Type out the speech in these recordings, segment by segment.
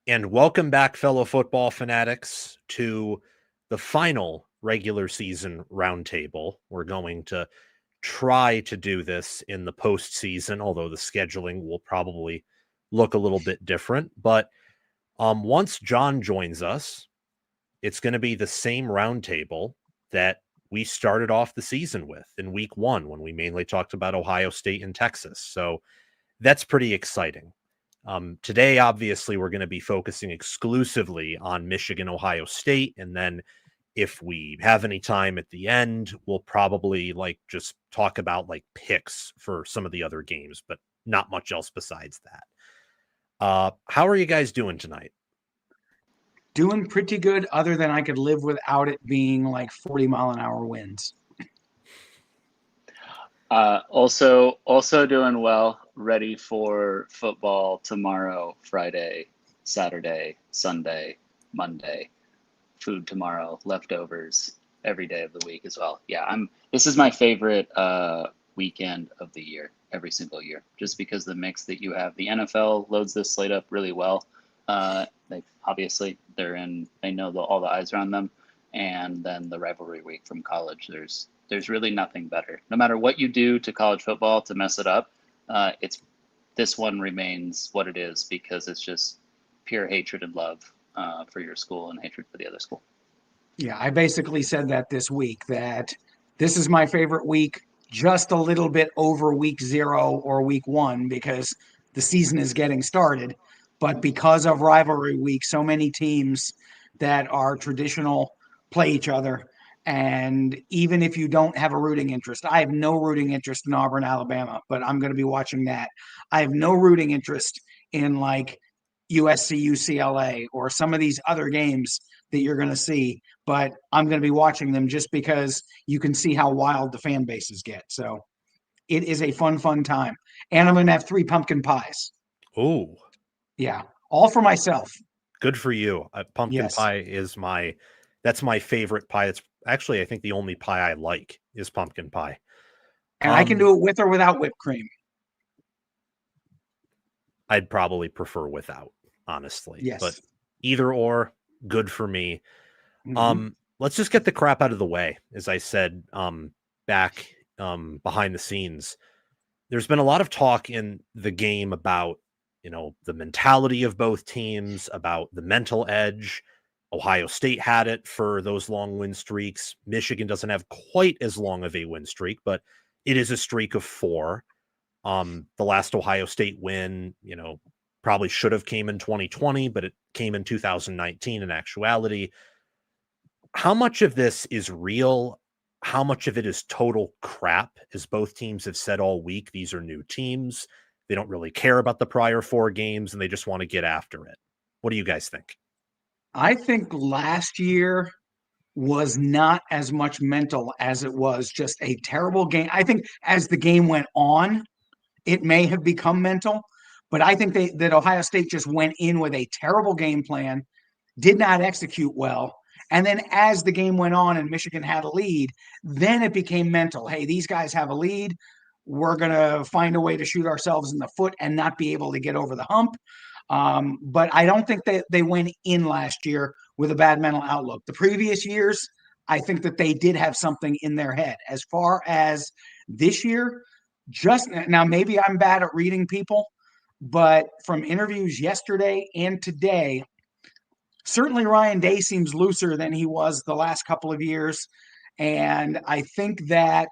And welcome back, fellow football fanatics, to the final regular season roundtable. We're going to try to do this in the postseason, although the scheduling will probably look a little bit different. But once John joins us, it's going to be the same roundtable that we started off the season with in week one when we mainly talked about Ohio State and Texas. So that's pretty exciting. Today, obviously, we're going to be focusing exclusively on Michigan, Ohio State. And then if we have any time at the end, we'll probably just talk about picks for some of the other games, but not much else besides that. How are you guys doing tonight? Doing pretty good, other than I could live without it being 40-mile-an-hour winds. Also doing well. Ready for football tomorrow, Friday, Saturday, Sunday, Monday. Food tomorrow, leftovers every day of the week as well. Yeah, This is my favorite weekend of the year, every single year, just because the mix that you have. The NFL loads this slate up really well. They know all the eyes around them, and then the rivalry week from college. There's really nothing better. No matter what you do to college football to mess it up, this one remains what it is because it's just pure hatred and love for your school and hatred for the other school. Yeah, I basically said that this week, that this is my favorite week, just a little bit over week 0 or week 1 because the season is getting started. But because of rivalry week, so many teams that are traditional play each other. And even if you don't have a rooting interest, I have no rooting interest in Auburn, Alabama, but I'm going to be watching that. I have no rooting interest in USC, UCLA, or some of these other games that you're going to see, but I'm going to be watching them just because you can see how wild the fan bases get. So it is a fun time. And I'm going to have 3 pumpkin pies. Oh, yeah. All for myself. Good for you. Pumpkin Yes. pie that's my favorite pie. It's actually, I think, the only pie I like is pumpkin pie. And I can do it with or without whipped cream. I'd probably prefer without, honestly. Yes. But either or, good for me. Mm-hmm. Let's just get the crap out of the way. As I said back behind the scenes, there's been a lot of talk in the game about the mentality of both teams, about the mental edge. Ohio State had it for those long win streaks. Michigan doesn't have quite as long of a win streak, but it is a streak of 4. The last Ohio State win, probably should have came in 2020, but it came in 2019 in actuality. How much of this is real? How much of it is total crap? As both teams have said all week, these are new teams. They don't really care about the prior 4 games, and they just want to get after it. What do you guys think? I think last year was not as much mental as it was just a terrible game. I think as the game went on, it may have become mental, but I think that Ohio State just went in with a terrible game plan, did not execute well. And then as the game went on and Michigan had a lead, then it became mental. Hey, these guys have a lead. We're going to find a way to shoot ourselves in the foot and not be able to get over the hump. But I don't think that they went in last year with a bad mental outlook. The previous years, I think that they did have something in their head. As far as this year, just now, maybe I'm bad at reading people, but from interviews yesterday and today, certainly Ryan Day seems looser than he was the last couple of years. And I think that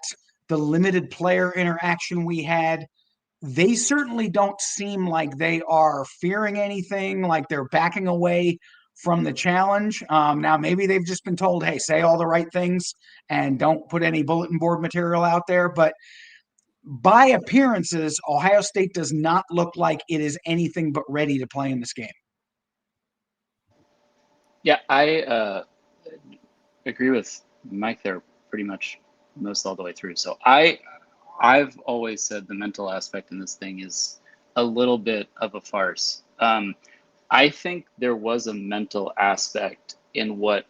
the limited player interaction we had, they certainly don't seem like they are fearing anything, like they're backing away from the challenge. Now, maybe they've just been told, hey, say all the right things and don't put any bulletin board material out there. But by appearances, Ohio State does not look like it is anything but ready to play in this game. Yeah, I agree with Mike there pretty much most all the way through. So I've always said the mental aspect in this thing is a little bit of a farce. I think there was a mental aspect in what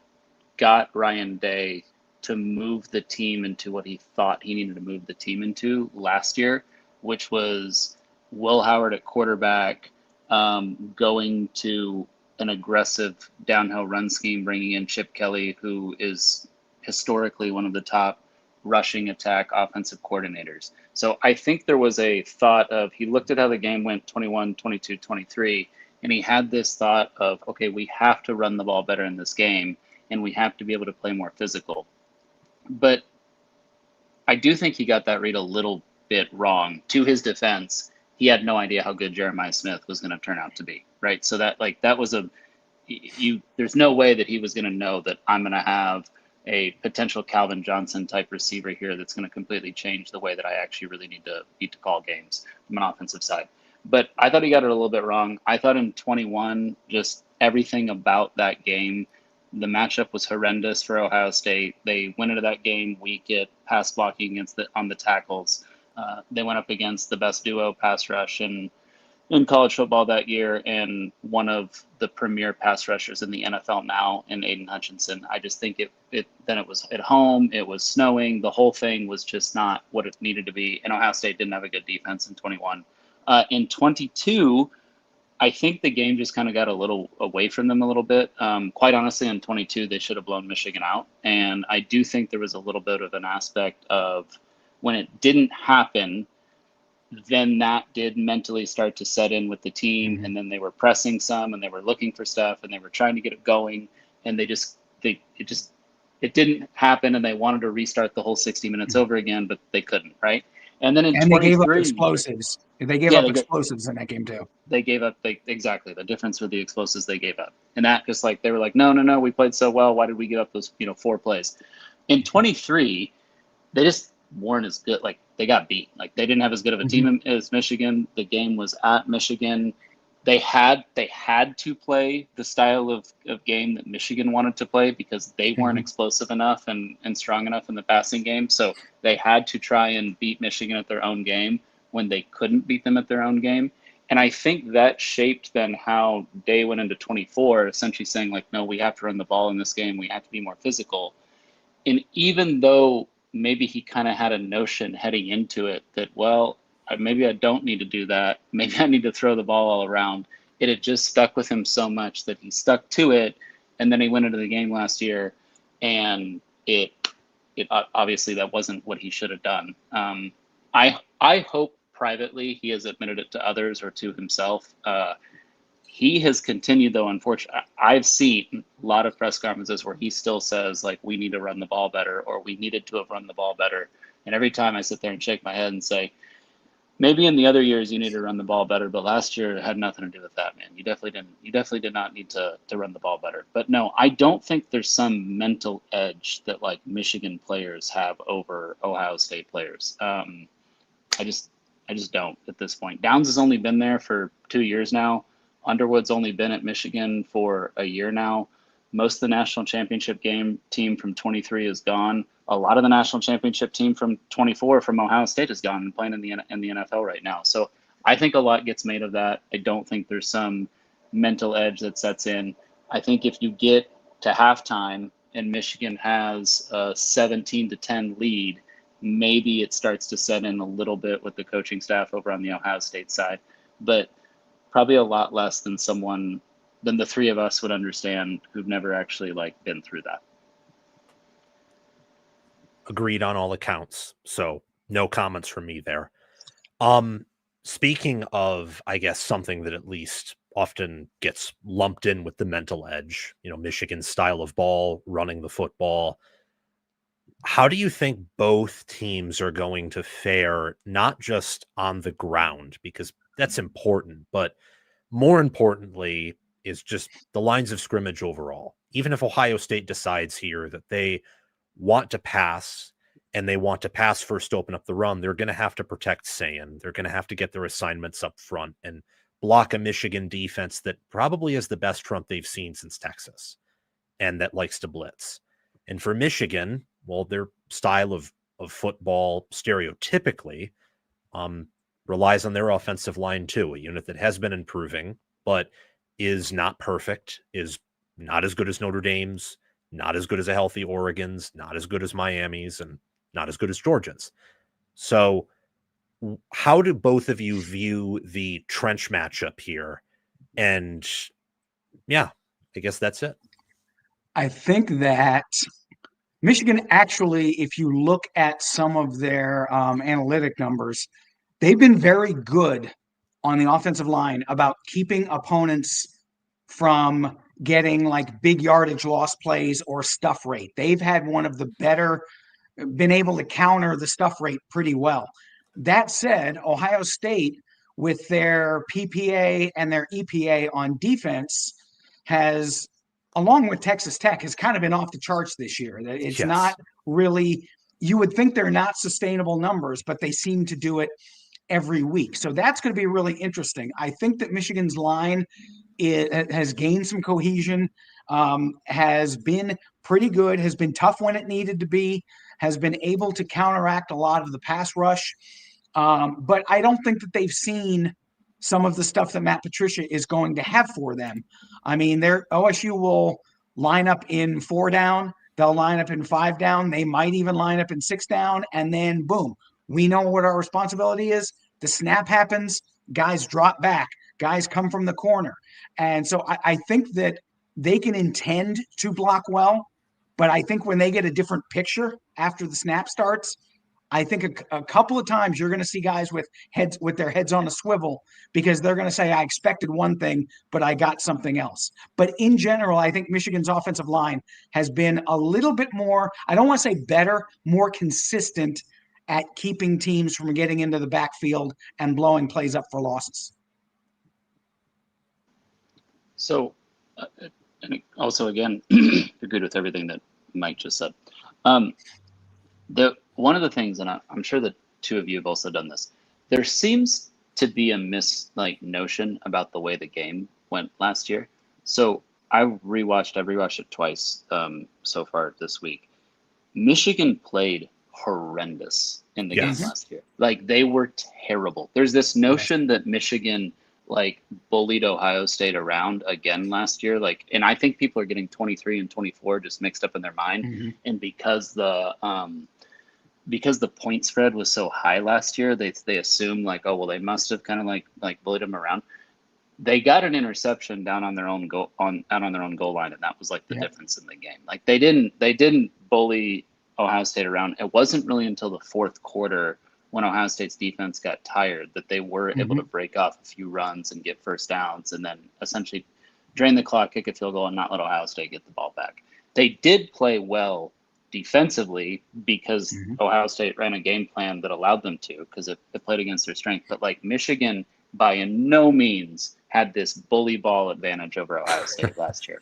got Ryan Day to move the team into what he thought he needed to move the team into last year, which was Will Howard at quarterback, going to an aggressive downhill run scheme, bringing in Chip Kelly, who is historically one of the top rushing attack offensive coordinators. So I think there was a thought of, he looked at how the game went 21, 22, 23, and he had this thought of, okay, we have to run the ball better in this game, and we have to be able to play more physical. But I do think he got that read a little bit wrong. To his defense, he had no idea how good Jeremiah Smith was going to turn out to be, right? So that was there's no way that he was going to know that I'm going to have a potential Calvin Johnson type receiver here that's going to completely change the way that I actually really need to call games from an offensive side. But I thought he got it a little bit wrong. I thought in 21, just everything about that game, the matchup was horrendous for Ohio State. They went into that game weak at pass blocking on the tackles. They went up against the best duo pass rush in college football that year, and one of the premier pass rushers in the NFL now in Aiden Hutchinson. I just think then it was at home, it was snowing, the whole thing was just not what it needed to be, and Ohio State didn't have a good defense in 21. In 22, I think the game just kind of got a little away from them a little bit. Quite honestly, in 22, they should have blown Michigan out, and I do think there was a little bit of an aspect of when it didn't happen, then that did mentally start to set in with the team. And then they were pressing some, and they were looking for stuff, and they were trying to get it going, and it didn't happen, and they wanted to restart the whole 60 minutes over again, but they couldn't, right? And then in 23, they gave up explosives. They gave up explosives in that game too. They gave up exactly the difference with the explosives they gave up. And that just they were like, no, we played so well. Why did we give up those 4 plays? In 23, they just weren't as good. They got beat. They didn't have as good of a team as Michigan. The game was at Michigan. They had to play the style of game that Michigan wanted to play because they weren't explosive enough and strong enough in the passing game. So they had to try and beat Michigan at their own game when they couldn't beat them at their own game. And I think that shaped then how Day went into 24, essentially saying no, we have to run the ball in this game. We have to be more physical. And even though maybe he kind of had a notion heading into it that, well, maybe I don't need to do that. Maybe I need to throw the ball all around. It had just stuck with him so much that he stuck to it. And then he went into the game last year, and it obviously that wasn't what he should have done. I hope privately he has admitted it to others or to himself. He has continued, though, unfortunately. I've seen a lot of press conferences where he still says, we need to run the ball better, or we needed to have run the ball better. And every time I sit there and shake my head and say, maybe in the other years you need to run the ball better, but last year it had nothing to do with that, man. You definitely did not need to run the ball better. But no, I don't think there's some mental edge that Michigan players have over Ohio State players. I just don't at this point. Downs has only been there for 2 years now. Underwood's only been at Michigan for a year now. Most of the national championship game team from 23 is gone. A lot of the national championship team from 24 from Ohio State is gone and playing in the NFL right now. So I think a lot gets made of that. I don't think there's some mental edge that sets in. I think if you get to halftime and Michigan has a 17-10 lead, maybe it starts to set in a little bit with the coaching staff over on the Ohio State side. But probably a lot less than the 3 of us would understand who've never actually been through that. Agreed on all accounts. So no comments from me there. Speaking of, I guess, something that at least often gets lumped in with the mental edge, Michigan's style of ball, running the football. How do you think both teams are going to fare, not just on the ground, because that's important, but more importantly is just the lines of scrimmage overall. Even if Ohio State decides here that they want to pass and they want to pass first to open up the run, they're going to have to protect Sayin. They're going to have to get their assignments up front and block a Michigan defense that probably is the best front they've seen since Texas and that likes to blitz. And for Michigan, well, their style of football stereotypically relies on their offensive line too, a unit that has been improving, but is not perfect, is not as good as Notre Dame's, not as good as a healthy Oregon's, not as good as Miami's, and not as good as Georgia's. So how do both of you view the trench matchup here? And Yeah, I guess that's it. I think that Michigan actually, if you look at some of their analytic numbers, they've been very good on the offensive line about keeping opponents from getting like big yardage loss plays or stuff rate. They've had one of the better, been able to counter the stuff rate pretty well. That said, Ohio State, with their PPA and their EPA on defense, has, along with Texas Tech, has kind of been off the charts this year. It's Yes. not really, you would think they're not sustainable numbers, but they seem to do it every week. So that's going to be really interesting. I think that Michigan's line has gained some cohesion, has been pretty good, has been tough when it needed to be, has been able to counteract a lot of the pass rush. But I don't think that they've seen some of the stuff that Matt Patricia is going to have for them. I mean, OSU will line up in 4 down, they'll line up in 5 down, they might even line up in 6 down, and then boom, we know what our responsibility is. The snap happens, guys drop back, guys come from the corner. And so I think that they can intend to block well, but I think when they get a different picture after the snap starts, I think a couple of times you're going to see guys with their heads on a swivel because they're going to say, I expected one thing, but I got something else. But in general, I think Michigan's offensive line has been a little bit more, I don't want to say better, more consistent at keeping teams from getting into the backfield and blowing plays up for losses. So, and also again, agreed with everything that Mike just said. One of the things, and I'm sure that two of you have also done this, there seems to be a notion about the way the game went last year. So I've rewatched it twice so far this week. Michigan played horrendous in the game last year. Like, they were terrible. There's this notion that Michigan bullied Ohio State around again last year. And I think people are getting 23 and 24 just mixed up in their mind. And because the point spread was so high last year, they assume they must have kind of bullied them around. They got an interception down on their own goal line, and that was the difference in the game. They didn't bully Ohio State around. It wasn't really until the fourth quarter, when Ohio State's defense got tired, that they were able to break off a few runs and get first downs, and then essentially drain the clock, kick a field goal, and not let Ohio State get the ball back. They did play well defensively because Ohio State ran a game plan that allowed them to, because it played against their strength. But Michigan, by no means, had this bully ball advantage over Ohio State last year.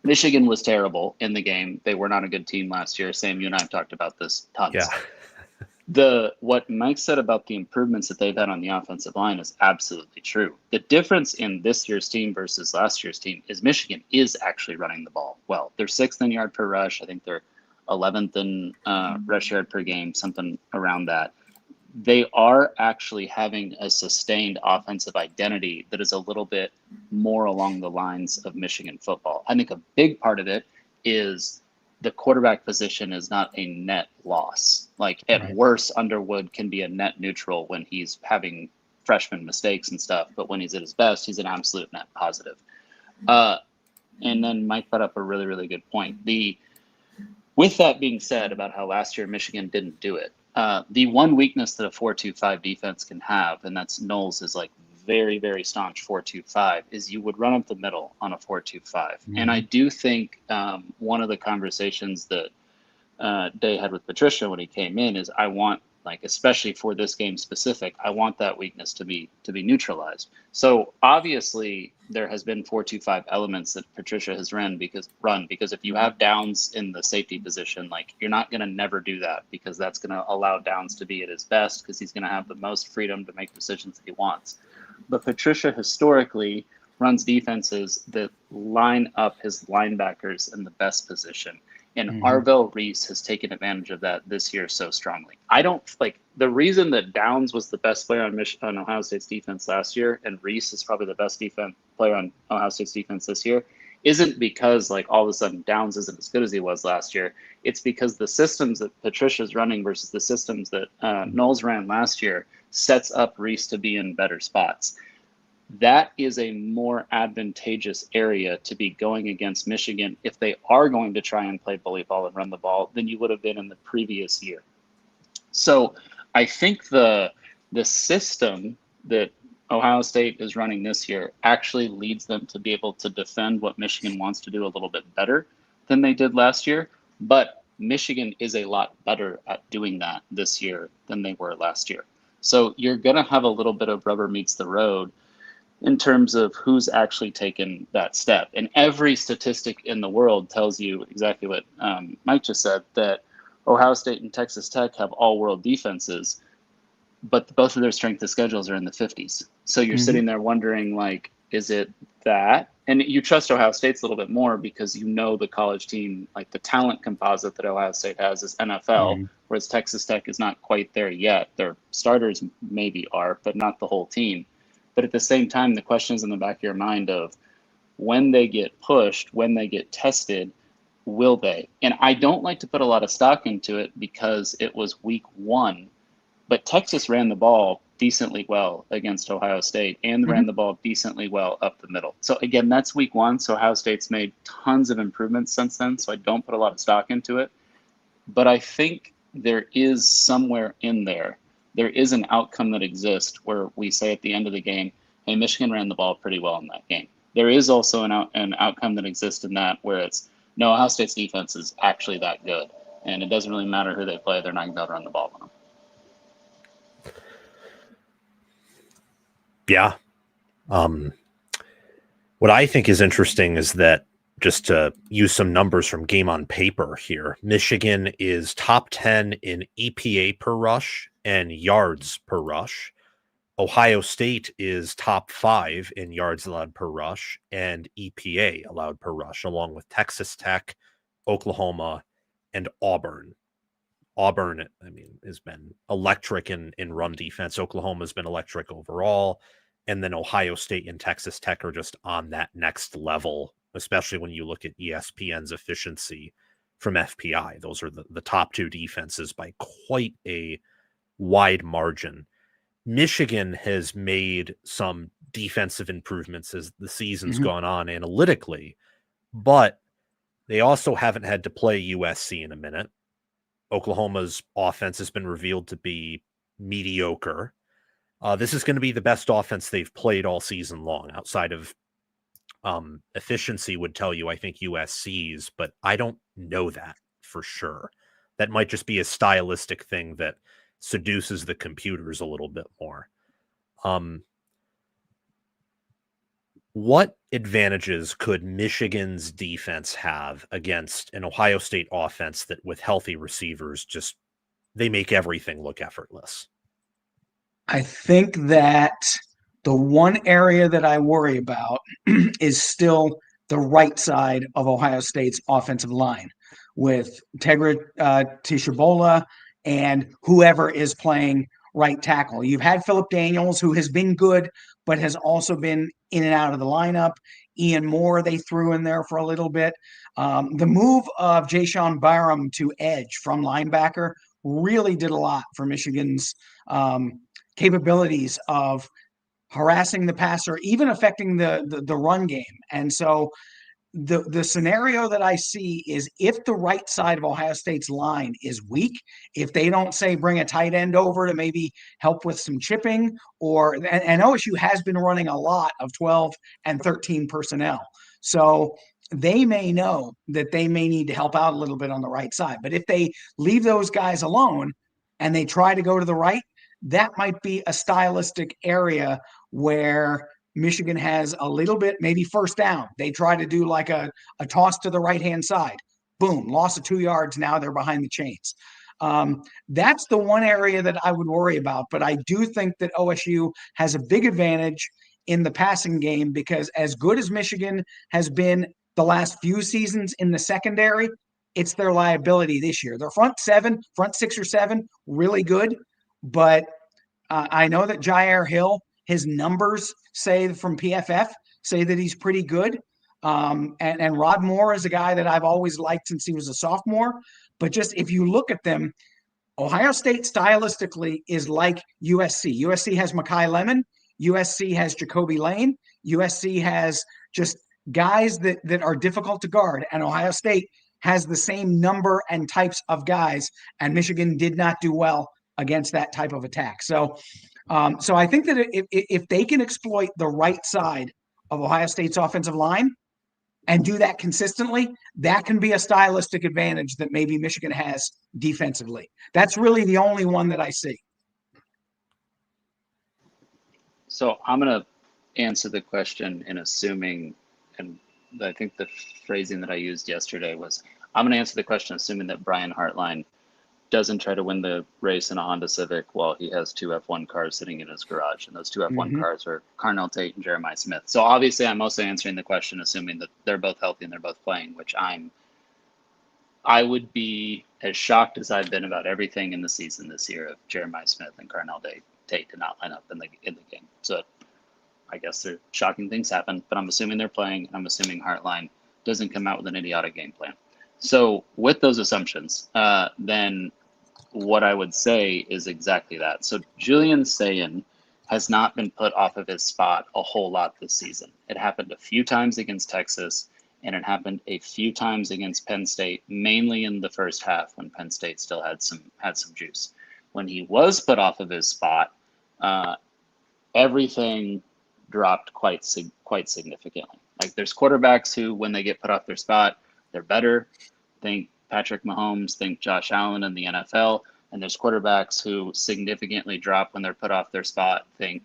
Michigan was terrible in the game. They were not a good team last year. Sam, you and I have talked about this tons. Yeah. What Mike said about the improvements that they've had on the offensive line is absolutely true. The difference in this year's team versus last year's team is Michigan is actually running the ball well. They're 6th in yard per rush. I think they're 11th in rush yard per game, something around that. They are actually having a sustained offensive identity that is a little bit more along the lines of Michigan football. I think a big part of it is the quarterback position is not a net loss. At worst, Underwood can be a net neutral when he's having freshman mistakes and stuff, but when he's at his best, he's an absolute net positive. And then Mike brought up a really, really good point. With that being said about how last year Michigan didn't do it, the one weakness that a 4-2-5 defense can have, and that's Knowles is very, very staunch 4-2-5, is you would run up the middle on a 4-2-5. And I do think one of the conversations that Day had with Patricia when he came in is, I want, especially for this game specific, I want that weakness to be neutralized. So obviously there has been 4-2-5 elements that Patricia has run because if you have Downs in the safety position, you're not going to never do that, because that's going to allow Downs to be at his best, because he's going to have the most freedom to make decisions that he wants. But Patricia historically runs defenses that line up his linebackers in the best position. And Arvell Reese has taken advantage of that this year so strongly. I don't the reason that Downs was the best player on Ohio State's defense last year, and Reese is probably the best player on Ohio State's defense this year, isn't because all of a sudden Downs isn't as good as he was last year. It's because the systems that Patricia's running versus the systems that Knowles ran last year sets up Reese to be in better spots. that is a more advantageous area to be going against Michigan if they are going to try and play bully ball and run the ball than you would have been in the previous year. So I think the system that Ohio State is running this year actually leads them to be able to defend what Michigan wants to do a little bit better than they did last year. But Michigan is a lot better at doing that this year than they were last year. So you're going to have a little bit of rubber meets the road in terms of who's actually taken that step. And every statistic in the world tells you exactly what Mike just said, that Ohio State and Texas Tech have all-world defenses, but both of their strength of schedules are in the 50s. So you're sitting there wondering, like, is it that? And you trust Ohio State's a little bit more because you know the college team, like the talent composite that Ohio State has is NFL, whereas Texas Tech is not quite there yet. Their starters maybe are, but not the whole team. But at the same time, the question is in the back of your mind of when they get pushed, when they get tested, will they? And I don't like to put a lot of stock into it because it was week 1, but Texas ran the ball decently well against Ohio State and ran the ball decently well up the middle. So again, that's week 1. So Ohio State's made tons of improvements since then. So I don't put a lot of stock into it. But I think there is somewhere in there is an outcome that exists where we say at the end of the game, hey, Michigan ran the ball pretty well in that game. There is also an outcome that exists in that where it's, no, Ohio State's defense is actually that good. And it doesn't really matter who they play. They're not going to be able to run the ball on them. Yeah. What I think is interesting is that, just to use some numbers from Game on Paper here, Michigan is top 10 in EPA per rush and yards per rush. Ohio State is top 5 in yards allowed per rush and EPA allowed per rush, along with Texas Tech, Oklahoma, and Auburn. Auburn, I mean, has been electric in run defense. Oklahoma has been electric overall. And then Ohio State and Texas Tech are just on that next level, especially when you look at ESPN's efficiency from FPI. Those are the top 2 defenses by quite a wide margin. Michigan has made some defensive improvements as the season's gone on analytically, but they also haven't had to play USC in a minute. Oklahoma's offense has been revealed to be mediocre. This is going to be the best offense they've played all season long. Outside of efficiency would tell you, I think, USC's, but I don't know that for sure. That might just be a stylistic thing that seduces the computers a little bit more. What advantages could Michigan's defense have against an Ohio State offense that, with healthy receivers, just they make everything look effortless? I think that the one area that I worry about is still the right side of Ohio State's offensive line with Tegra Tishabola and whoever is playing right tackle. You've had Philip Daniels, who has been good, but has also been in and out of the lineup. Brycen Moore, they threw in there for a little bit. The move of Jayshon Byram to edge from linebacker really did a lot for Michigan's capabilities of harassing the passer, even affecting the run game. And so the scenario that I see is if the right side of Ohio State's line is weak, if they don't say bring a tight end over to maybe help with some chipping, and OSU has been running a lot of 12 and 13 personnel. So they may know that they may need to help out a little bit on the right side. But if they leave those guys alone and they try to go to the right, that might be a stylistic area where Michigan has a little bit, maybe first down. They try to do like a toss to the right-hand side. Boom, loss of 2 yards. Now they're behind the chains. That's the one area that I would worry about. But I do think that OSU has a big advantage in the passing game because as good as Michigan has been the last few seasons in the secondary, it's their liability this year. Their front 6 or 7, really good. But I know that Jair Hill, his numbers say from PFF say that he's pretty good. And Rod Moore is a guy that I've always liked since he was a sophomore. But just if you look at them, Ohio State stylistically is like USC. USC has Mekhi Lemon. USC has Jacoby Lane. USC has just guys that are difficult to guard, and Ohio State has the same number and types of guys, and Michigan did not do well against that type of attack. So I think that if they can exploit the right side of Ohio State's offensive line and do that consistently, that can be a stylistic advantage that maybe Michigan has defensively. That's really the only one that I see. So I'm going to answer the question in assuming, and I think the phrasing that I used yesterday was, I'm going to answer the question assuming that Brian Hartline doesn't try to win the race in a Honda Civic while he has two F1 cars sitting in his garage. And those two F1 cars are Carnell Tate and Jeremiah Smith. So obviously I'm also answering the question assuming that they're both healthy and they're both playing, which I would be as shocked as I've been about everything in the season this year if Jeremiah Smith and Carnell Tate did not line up in the game. So I guess shocking things happen, but I'm assuming they're playing, and I'm assuming Hartline doesn't come out with an idiotic game plan. So with those assumptions, then what I would say is exactly that. So Julian Sayin has not been put off of his spot a whole lot this season. It happened a few times against Texas, and it happened a few times against Penn State, mainly in the first half when Penn State still had some juice. When he was put off of his spot, everything dropped quite significantly. Like there's quarterbacks who, when they get put off their spot, they're better. Think Patrick Mahomes, think Josh Allen in the NFL. And there's quarterbacks who significantly drop when they're put off their spot. Think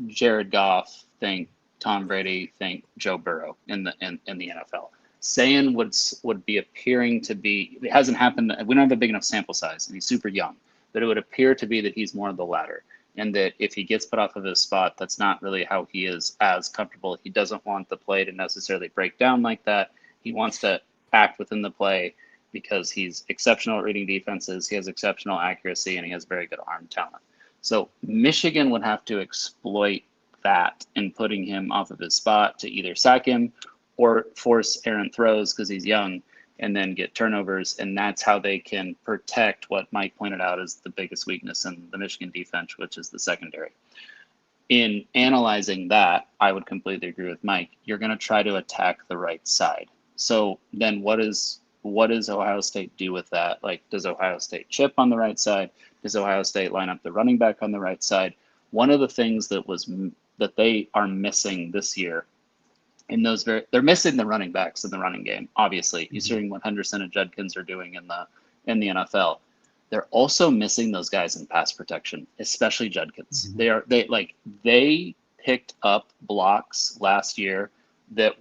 Jared Goff, think Tom Brady, think Joe Burrow in the NFL. Sayin would be appearing to be, it hasn't happened, we don't have a big enough sample size, and he's super young, but it would appear to be that he's more of the latter. And that if he gets put off of his spot, that's not really how he is as comfortable. He doesn't want the play to necessarily break down like that. He wants to act within the play because he's exceptional at reading defenses, he has exceptional accuracy, and he has very good arm talent. So Michigan would have to exploit that in putting him off of his spot to either sack him or force errant throws because he's young and then get turnovers. And that's how they can protect what Mike pointed out as the biggest weakness in the Michigan defense, which is the secondary. In analyzing that, I would completely agree with Mike. You're going to try to attack the right side. So then what does Ohio State do with that? Like, does Ohio State chip on the right side? Does Ohio State line up the running back on the right side? One of the things that they are missing this year they're missing the running backs in the running game. Obviously, you're seeing what Henderson and Judkins are doing in the NFL. They're also missing those guys in pass protection, especially Judkins. They picked up blocks last year that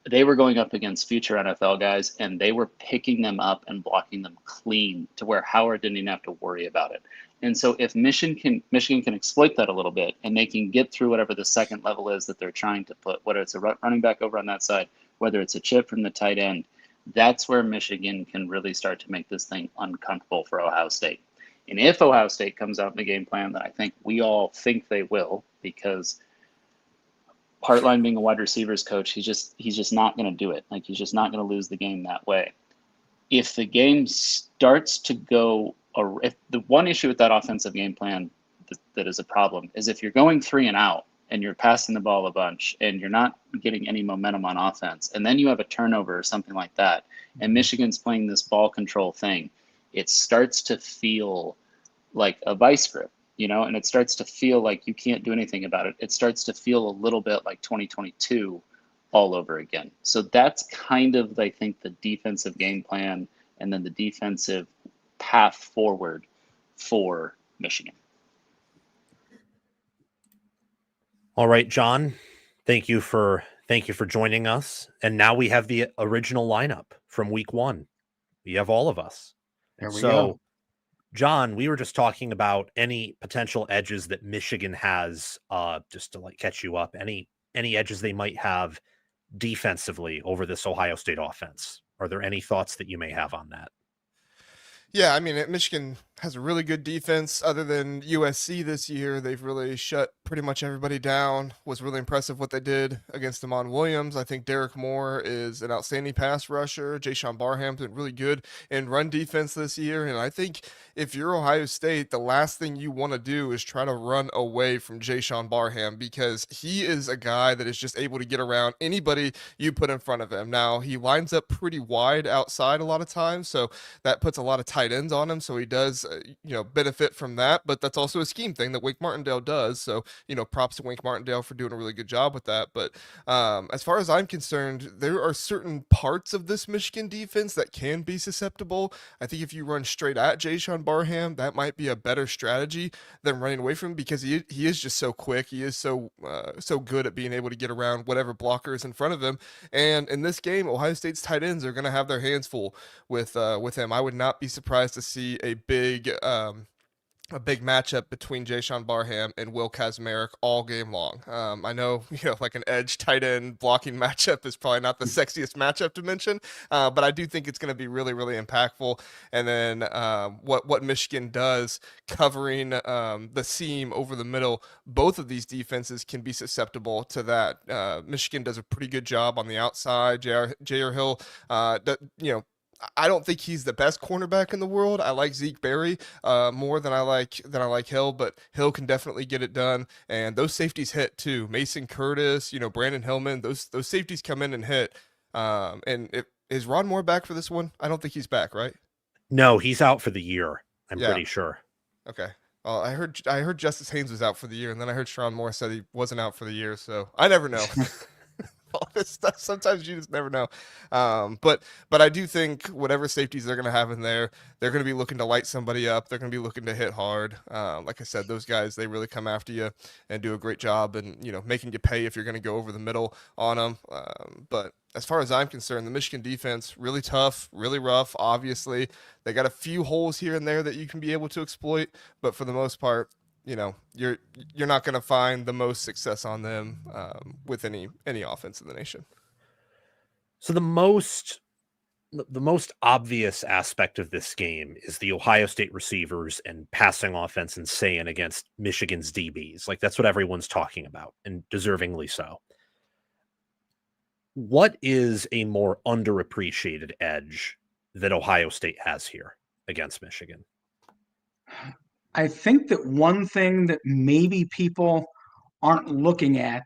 they were going up against future NFL guys, and they were picking them up and blocking them clean to where Howard didn't even have to worry about it. And so if Michigan can exploit that a little bit, and they can get through whatever the second level is that they're trying to put, whether it's a running back over on that side, whether it's a chip from the tight end, that's where Michigan can really start to make this thing uncomfortable for Ohio State. And if Ohio State comes out in the game plan that I think we all think they will, because Hartline being a wide receivers coach, he's just not going to do it. Like, he's just not going to lose the game that way. If the game starts to go, if the one issue with that offensive game plan that is a problem is if you're going 3 and out and you're passing the ball a bunch and you're not getting any momentum on offense, and then you have a turnover or something like that, and Michigan's playing this ball control thing, it starts to feel like a vice grip. And it starts to feel like you can't do anything about it. It starts to feel a little bit like 2022 all over again. So that's kind of, I think, the defensive game plan and then the defensive path forward for Michigan. All right, John, thank you for joining us. And now we have the original lineup from week 1. We have all of us. There we go. John, we were just talking about any potential edges that Michigan has, just to catch you up, any edges they might have defensively over this Ohio State offense. Are there any thoughts that you may have on that? Yeah, I mean, Michigan has a really good defense. Other than USC this year, they've really shut pretty much everybody down. Was really impressive what they did against Damon Williams. I think Derek Moore is an outstanding pass rusher. Jayshon Barham's been really good in run defense this year. And I think if you're Ohio State, the last thing you want to do is try to run away from Jayshon Barham, because he is a guy that is just able to get around anybody you put in front of him. Now, he lines up pretty wide outside a lot of times, so that puts a lot of tight ends on him. So he does, benefit from that. But that's also a scheme thing that Wake Martindale does. So, props to Wake Martindale for doing a really good job with that. But as far as I'm concerned, there are certain parts of this Michigan defense that can be susceptible. I think if you run straight at Jayshon Barham, that might be a better strategy than running away from him, because he is just so quick. He is so good at being able to get around whatever blocker is in front of him. And in this game, Ohio State's tight ends are going to have their hands full with him. I would not be surprised to see a big matchup between Jayshon Barham and Will Kazmarek all game long. I know, like an edge tight end blocking matchup is probably not the sexiest matchup to mention, but I do think it's going to be really, really impactful. And then what Michigan does covering the seam over the middle, both of these defenses can be susceptible to that. Michigan does a pretty good job on the outside. J.R. Hill, I don't think he's the best cornerback in the world. I like Zeke Berry more than I like Hill, but Hill can definitely get it done. And those safeties hit too. Mason Curtis, Brandon Hillman, those safeties come in and hit. Is Ron Moore back for this one? I don't think he's back, right? No, he's out for the year. I'm Yeah. pretty sure. Okay. Well, I heard Justice Haynes was out for the year, and then I heard Ron Moore said he wasn't out for the year. So I never know. All this stuff, sometimes you just never know. But I do think whatever safeties they're going to have in there, they're going to be looking to light somebody up. They're going to be looking to hit hard. Like I said, those guys, they really come after you and do a great job, and making you pay if you're going to go over the middle on them. But as far as I'm concerned, the Michigan defense, really tough, really rough. Obviously, they got a few holes here and there that you can be able to exploit, but for the most part, you're not going to find the most success on them with any offense in the nation. So the most obvious aspect of this game is the Ohio State receivers and passing offense insane against Michigan's DBs. Like, that's what everyone's talking about, and deservingly so. What is a more underappreciated edge that Ohio State has here against Michigan? I think that one thing that maybe people aren't looking at,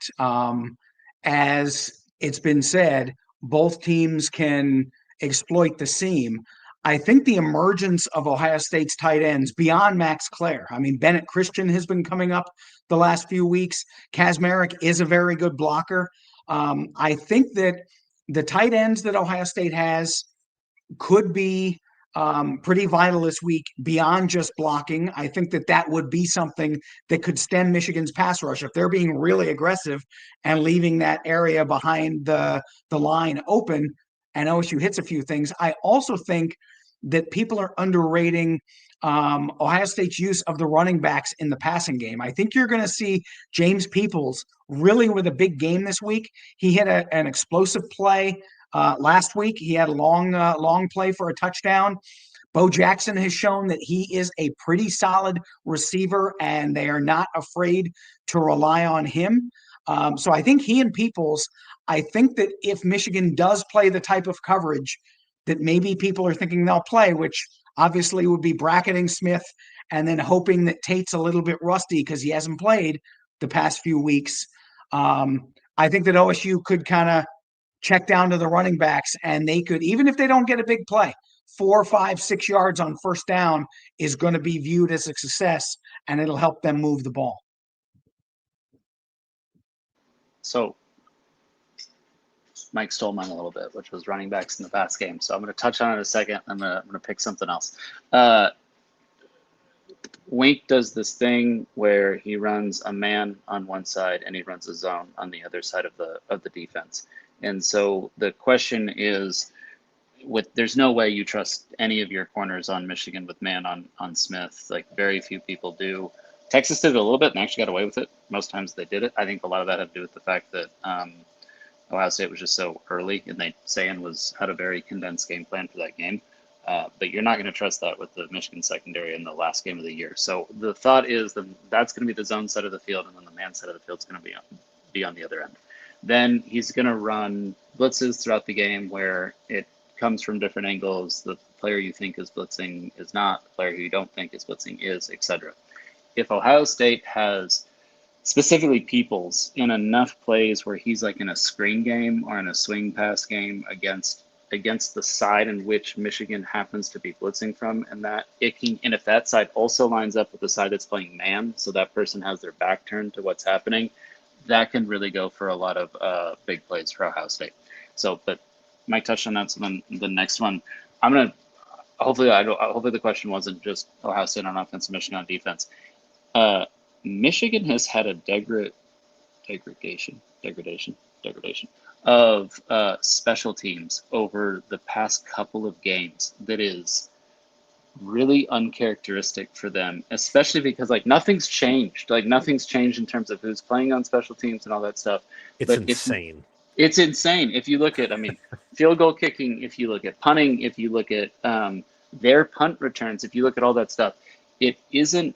as it's been said, both teams can exploit the seam. I think the emergence of Ohio State's tight ends beyond Max Clare. I mean, Bennett Christian has been coming up the last few weeks. Kazmarek is a very good blocker. I think that the tight ends that Ohio State has could be pretty vital this week beyond just blocking. I think that would be something that could stem Michigan's pass rush if they're being really aggressive and leaving that area behind the line open, and OSU hits a few things. I also think that people are underrating Ohio State's use of the running backs in the passing game. I think you're going to see James Peoples really with a big game this week. He hit an explosive play last week. He had a long play for a touchdown. Bo Jackson has shown that he is a pretty solid receiver, and they are not afraid to rely on him. So I think he and Peoples, I think that if Michigan does play the type of coverage that maybe people are thinking they'll play, which obviously would be bracketing Smith and then hoping that Tate's a little bit rusty because he hasn't played the past few weeks. I think that OSU could kind of check down to the running backs, and they could, even if they don't get a big play, 4, 5, 6 yards on first down is going to be viewed as a success, and it'll help them move the ball. So Mike stole mine a little bit, which was running backs in the past game. So I'm going to touch on it in a second. I'm going to pick something else. Wink does this thing where he runs a man on one side and he runs a zone on the other side of the defense. And so the question is, there's no way you trust any of your corners on Michigan with man on Smith. Like, very few people do. Texas did it a little bit and actually got away with it. Most times they did it. I think a lot of that had to do with the fact that Ohio State was just so early, and Sayan had a very condensed game plan for that game. But you're not going to trust that with the Michigan secondary in the last game of the year. So the thought is that that's going to be the zone side of the field, and then the man side of the field is going to be on the other end. Then he's going to run blitzes throughout the game where it comes from different angles. The player you think is blitzing is not, the player who you don't think is blitzing is, etc. If Ohio State has specifically Peoples in enough plays where he's like in a screen game or in a swing pass game against the side in which Michigan happens to be blitzing from, and if that side also lines up with the side that's playing man, so that person has their back turned to what's happening, that can really go for a lot of big plays for Ohio State. So, but Mike touched on that. So then the next one, I'm gonna hopefully the question wasn't just Ohio State on offense, Michigan on defense. Michigan has had a degradation of special teams over the past couple of games that is really uncharacteristic for them, especially because nothing's changed. Nothing's changed in terms of who's playing on special teams and all that stuff. It's insane. It's insane. If you look at, field goal kicking, if you look at punting, if you look at their punt returns, if you look at all that stuff, it isn't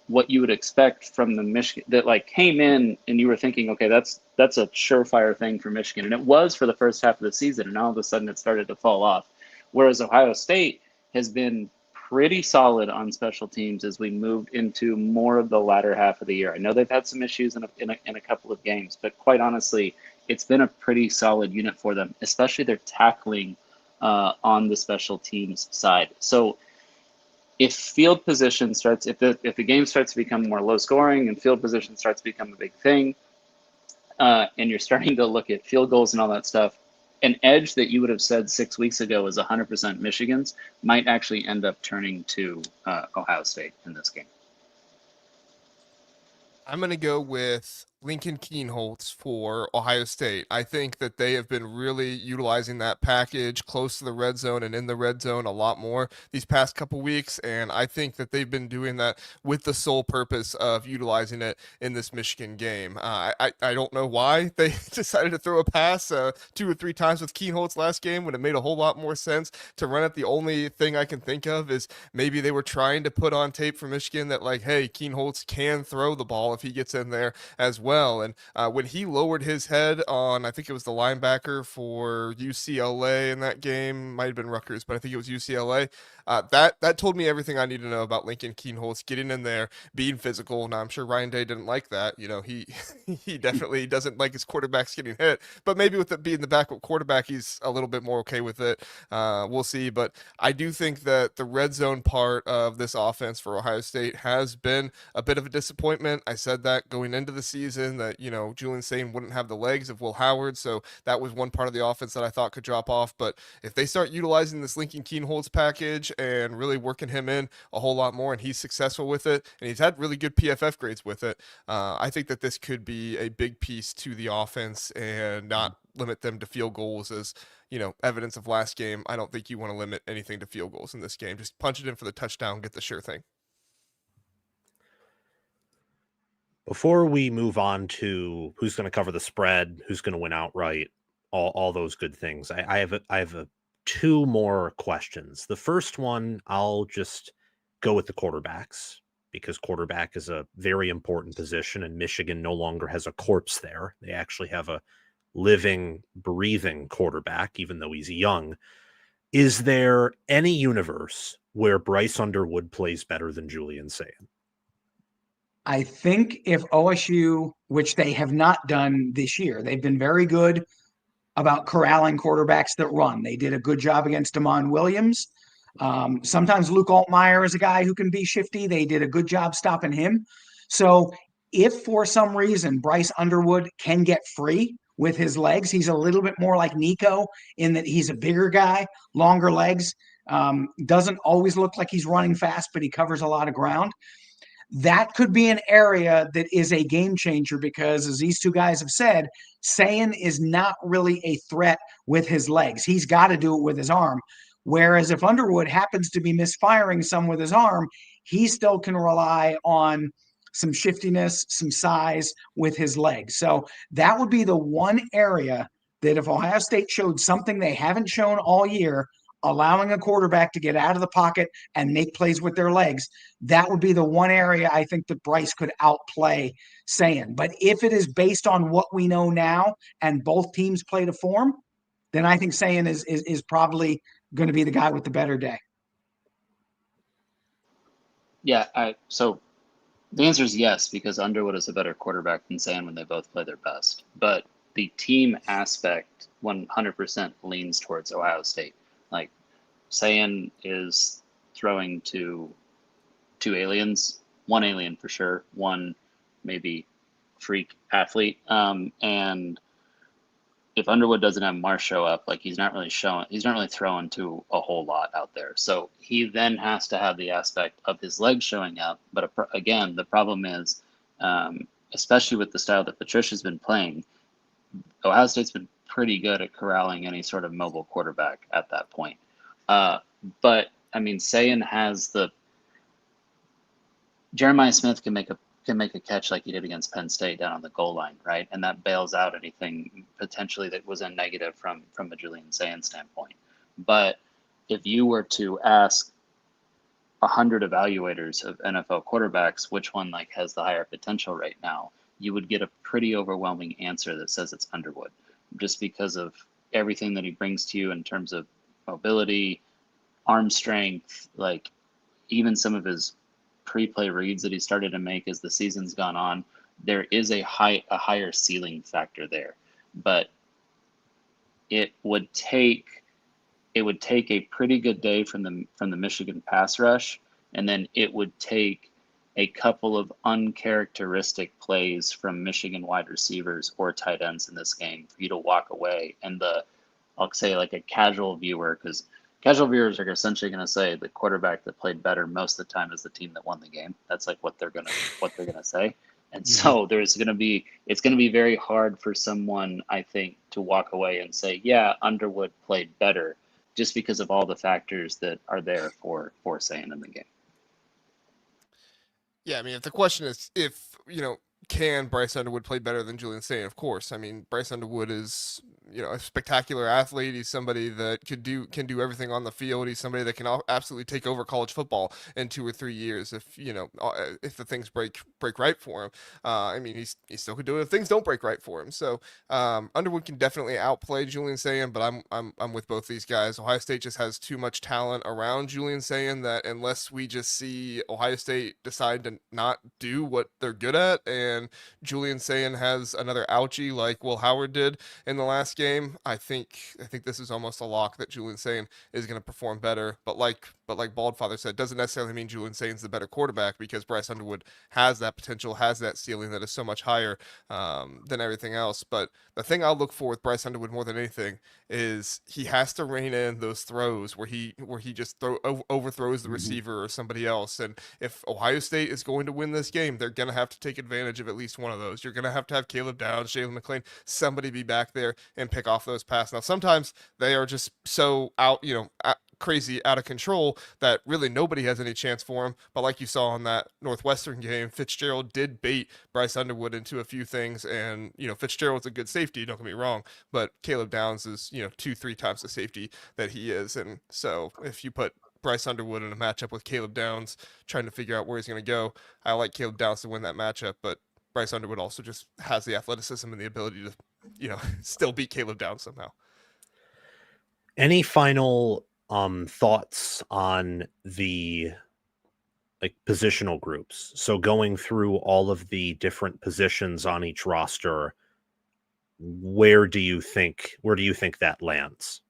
what you would expect from the Michigan that came in and you were thinking, okay, that's a surefire thing for Michigan. And it was for the first half of the season, and all of a sudden it started to fall off. Whereas Ohio State has been pretty solid on special teams as we moved into more of the latter half of the year. I know they've had some issues in a couple of games, but quite honestly, it's been a pretty solid unit for them, especially their tackling on the special teams side. So if field position starts, if the game starts to become more low scoring and field position starts to become a big thing, and you're starting to look at field goals and all that stuff, an edge that you would have said 6 weeks ago is 100% Michigan's might actually end up turning to Ohio State in this game. I'm going to go with Lincoln Kienholz for Ohio State. I think that they have been really utilizing that package close to the red zone and in the red zone a lot more these past couple weeks, and I think that they've been doing that with the sole purpose of utilizing it in this Michigan game. I don't know why they decided to throw a pass 2 or 3 times with Kienholz last game when it made a whole lot more sense to run it. The only thing I can think of is maybe they were trying to put on tape for Michigan that hey, Kienholz can throw the ball if he gets in there as well. And when he lowered his head on, I think it was the linebacker for UCLA in that game, might have been Rutgers, but I think it was UCLA. That told me everything I need to know about Lincoln Kienholz getting in there, being physical. Now I'm sure Ryan Day didn't like that. He definitely doesn't like his quarterbacks getting hit, but maybe with it being the backup quarterback, he's a little bit more okay with it. We'll see. But I do think that the red zone part of this offense for Ohio State has been a bit of a disappointment. I said that going into the season that, Julian Sain wouldn't have the legs of Will Howard. So that was one part of the offense that I thought could drop off. But if they start utilizing this Lincoln Kienholz package and really working him in a whole lot more, and he's successful with it, and he's had really good PFF grades with it, I think that this could be a big piece to the offense and not limit them to field goals as, evidence of last game. I don't think you want to limit anything to field goals in this game. Just punch it in for the touchdown, get the sure thing. Before we move on to who's going to cover the spread, who's going to win outright, all those good things, I have 2 more questions. The first one, I'll just go with the quarterbacks because quarterback is a very important position, and Michigan no longer has a corpse there. They actually have a living, breathing quarterback, even though he's young. Is there any universe where Bryce Underwood plays better than Julian Sain? I think if OSU, which they have not done this year, they've been very good about corralling quarterbacks that run. They did a good job against Damon Williams. Sometimes Luke Altmaier is a guy who can be shifty. They did a good job stopping him. So if for some reason Bryce Underwood can get free with his legs, he's a little bit more like Nico in that he's a bigger guy, longer legs, doesn't always look like he's running fast, but he covers a lot of ground. That could be an area that is a game changer because, as these 2 guys have said, Sain is not really a threat with his legs. He's got to do it with his arm. Whereas if Underwood happens to be misfiring some with his arm, he still can rely on some shiftiness, some size with his legs. So that would be the one area that if Ohio State showed something they haven't shown all year, allowing a quarterback to get out of the pocket and make plays with their legs, that would be the one area I think that Bryce could outplay Sayin. But if it is based on what we know now and both teams play to form, then I think Sayin is probably going to be the guy with the better day. Yeah, so the answer is yes, because Underwood is a better quarterback than Sayin when they both play their best. But the team aspect 100% leans towards Ohio State. Like, Sayin is throwing to two aliens, one alien for sure, one maybe freak athlete. And if Underwood doesn't have Marsh show up, like he's not really throwing to a whole lot out there. So he then has to have the aspect of his legs showing up. But again, the problem is, especially with the style that Patricia's been playing, Ohio State's been pretty good at corralling any sort of mobile quarterback at that point. But I mean, Sayin has Jeremiah Smith can make a catch like he did against Penn State down on the goal line, right? And that bails out anything potentially that was a negative from a Julian Sayin standpoint. But if you were to ask 100 evaluators of NFL quarterbacks which one like has the higher potential right now, you would get a pretty overwhelming answer that says it's Underwood, just because of everything that he brings to you in terms of mobility, arm strength, like even some of his pre-play reads that he started to make as the season's gone on. There is a higher ceiling factor there, but it would take a pretty good day from the Michigan pass rush, and then it would take a couple of uncharacteristic plays from Michigan wide receivers or tight ends in this game for you to walk away. And I'll say like a casual viewer, because casual viewers are essentially going to say the quarterback that played better most of the time is the team that won the game. That's like what they're going to say. And so it's going to be very hard for someone, I think, to walk away and say, yeah, Underwood played better, just because of all the factors that are there for Sayin in the game. Yeah, I mean, if the question is can Bryce Underwood play better than Julian Sayin? Of course. I mean, Bryce Underwood is, a spectacular athlete. He's somebody that can do everything on the field. He's somebody that can absolutely take over college football in 2 or 3 years if the things break right for him. I mean, he still could do it if things don't break right for him. So Underwood can definitely outplay Julian Sayin, but I'm with both these guys. Ohio State just has too much talent around Julian Sayin that unless we just see Ohio State decide to not do what they're good at, and Julian Sayin has another ouchie like Will Howard did in the last game, I think this is almost a lock that Julian Sayin is going to perform better. But like Baldfather said, doesn't necessarily mean Julian Sayin's the better quarterback, because Bryce Underwood has that potential, has that ceiling that is so much higher than everything else. But the thing I'll look for with Bryce Underwood more than anything is he has to rein in those throws where he just overthrows the receiver or somebody else. And if Ohio State is going to win this game, they're going to have to take advantage of at least one of those. You're going to have Caleb Downs, Jalen McLean, somebody be back there and pick off those passes. Now, sometimes they are just so crazy out of control that really nobody has any chance for him. But like you saw in that Northwestern game, Fitzgerald did bait Bryce Underwood into a few things, and Fitzgerald's a good safety, don't get me wrong, but Caleb Downs is 2-3 times the safety that he is. And so if you put Bryce Underwood in a matchup with Caleb Downs trying to figure out where he's going to go, I like Caleb Downs to win that matchup, but Bryce Underwood also just has the athleticism and the ability to still beat Caleb Downs somehow. Any final thoughts on the positional groups? So going through all of the different positions on each roster, where do you think that lands?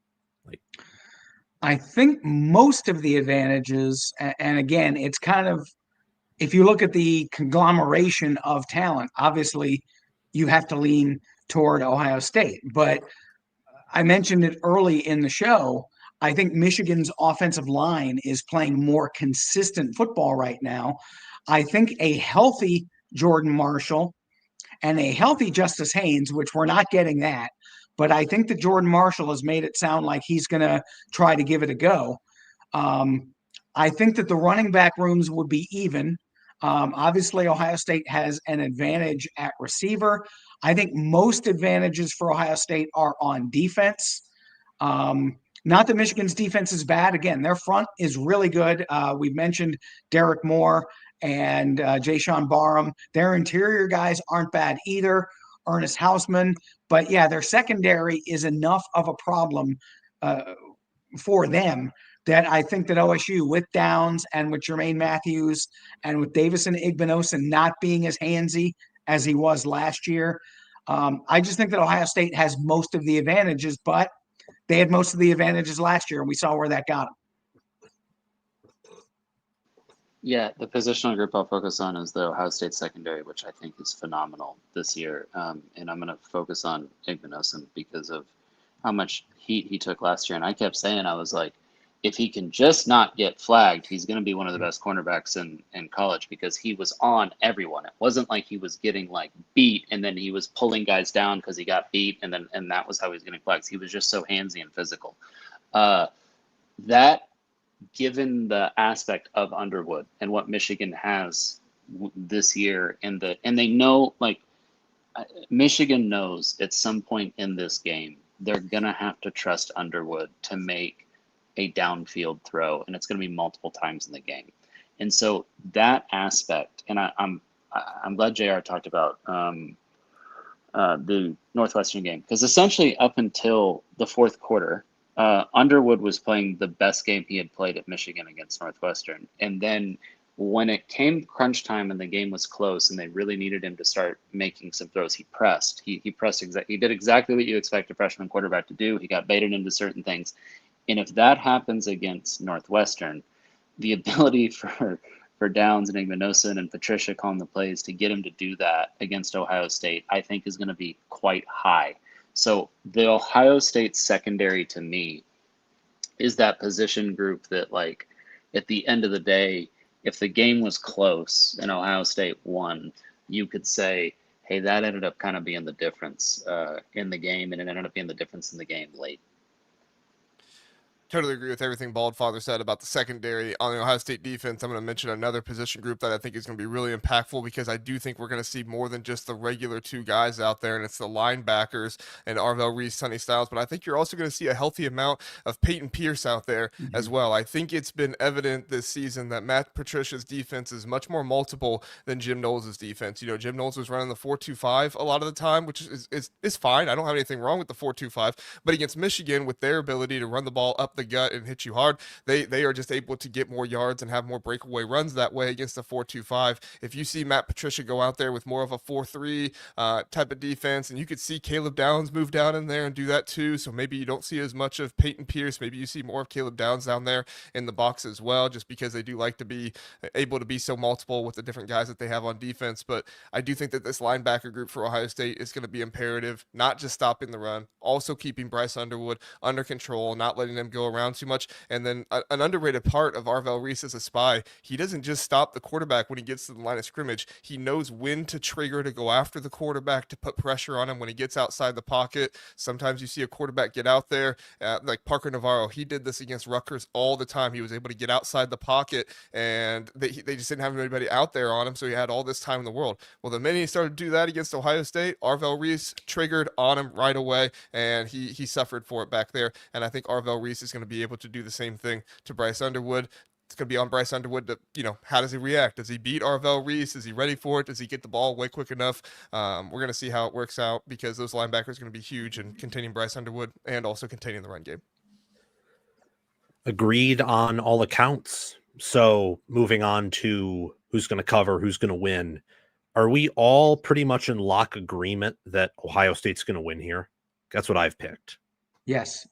I think most of the advantages, and again, it's kind of, if you look at the conglomeration of talent, obviously you have to lean toward Ohio State. But I mentioned it early in the show. I think Michigan's offensive line is playing more consistent football right now. I think a healthy Jordan Marshall and a healthy Justice Haynes, which we're not getting that, but I think that Jordan Marshall has made it sound like he's going to try to give it a go. I think that the running back rooms would be even. Obviously, Ohio State has an advantage at receiver. I think most advantages for Ohio State are on defense. Not that Michigan's defense is bad. Again, their front is really good. We've mentioned Derek Moore and Jayshon Barham. Their interior guys aren't bad either. Ernest Hausman. But yeah, their secondary is enough of a problem for them that I think that OSU, with Downs and with Jermaine Matthews and with Davison Igbinosun not being as handsy as he was last year, I just think that Ohio State has most of the advantages, but they had most of the advantages last year, and we saw where that got them. Yeah, the positional group I'll focus on is the Ohio State secondary, which I think is phenomenal this year. And I'm going to focus on Igbinosun because of how much heat he took last year. And I kept saying, I was like, if he can just not get flagged, he's going to be one of the best cornerbacks in college because he was on everyone. It wasn't like he was getting like beat and then he was pulling guys down because he got beat and that was how he was getting flags. He was just so handsy and physical. That, given the aspect of Underwood and what Michigan has this year, and they know, like, Michigan knows at some point in this game they're gonna have to trust Underwood to make a downfield throw, and it's gonna be multiple times in the game. And so that aspect, and I'm glad JR talked about the Northwestern game, because essentially up until the fourth quarter, Underwood was playing the best game he had played at Michigan against Northwestern. And then when it came crunch time and the game was close and they really needed him to start making some throws, he pressed. He pressed he did exactly what you expect a freshman quarterback to do. He got baited into certain things. And if that happens against Northwestern, the ability for Downs and Igbinosun and Patricia calling the plays to get him to do that against Ohio State, I think is going to be quite high. So the Ohio State secondary to me is that position group that, like, at the end of the day, if the game was close and Ohio State won, you could say, hey, that ended up kind of being the difference in the game, and it ended up being the difference in the game late. Totally agree with everything Baldfather said about the secondary. On the Ohio State defense, I'm going to mention another position group that I think is going to be really impactful because I do think we're going to see more than just the regular two guys out there, and it's the linebackers and Arvell Reese, Sonny Styles. But I think you're also going to see a healthy amount of Peyton Pierce out there as well. I think it's been evident this season that Matt Patricia's defense is much more multiple than Jim Knowles' defense. You know, Jim Knowles was running the 4-2-5 a lot of the time, which is fine. I don't have anything wrong with the 4-2-5, but against Michigan, with their ability to run the ball up the gut and hit you hard, they are just able to get more yards and have more breakaway runs that way against the 4-2-5. If you see Matt Patricia go out there with more of a 4-3 type of defense, and you could see Caleb Downs move down in there and do that too, so maybe you don't see as much of Peyton Pierce, maybe you see more of Caleb Downs down there in the box as well, just because they do like to be able to be so multiple with the different guys that they have on defense. But I do think that this linebacker group for Ohio State is going to be imperative, not just stopping the run, also keeping Bryce Underwood under control, not letting them go around too much. And then an underrated part of Arvell Reese as a spy, he doesn't just stop the quarterback when he gets to the line of scrimmage. He knows when to trigger to go after the quarterback, to put pressure on him when he gets outside the pocket. Sometimes you see a quarterback get out there, like Parker Navarro. He did this against Rutgers all the time. He was able to get outside the pocket, and they just didn't have anybody out there on him, so he had all this time in the world. Well, the minute he started to do that against Ohio State, Arvell Reese triggered on him right away, and he suffered for it back there. And I think Arvell Reese is going to be able to do the same thing to Bryce Underwood. It's going to be on Bryce Underwood to, how does he react? Does he beat Arvell Reese? Is he ready for it? Does he get the ball away quick enough? We're going to see how it works out, because those linebackers are going to be huge in containing Bryce Underwood and also containing the run game. Agreed on all accounts. So moving on to who's going to cover, who's going to win. Are we all pretty much in lock agreement that Ohio State's going to win here? That's what I've picked. Yes.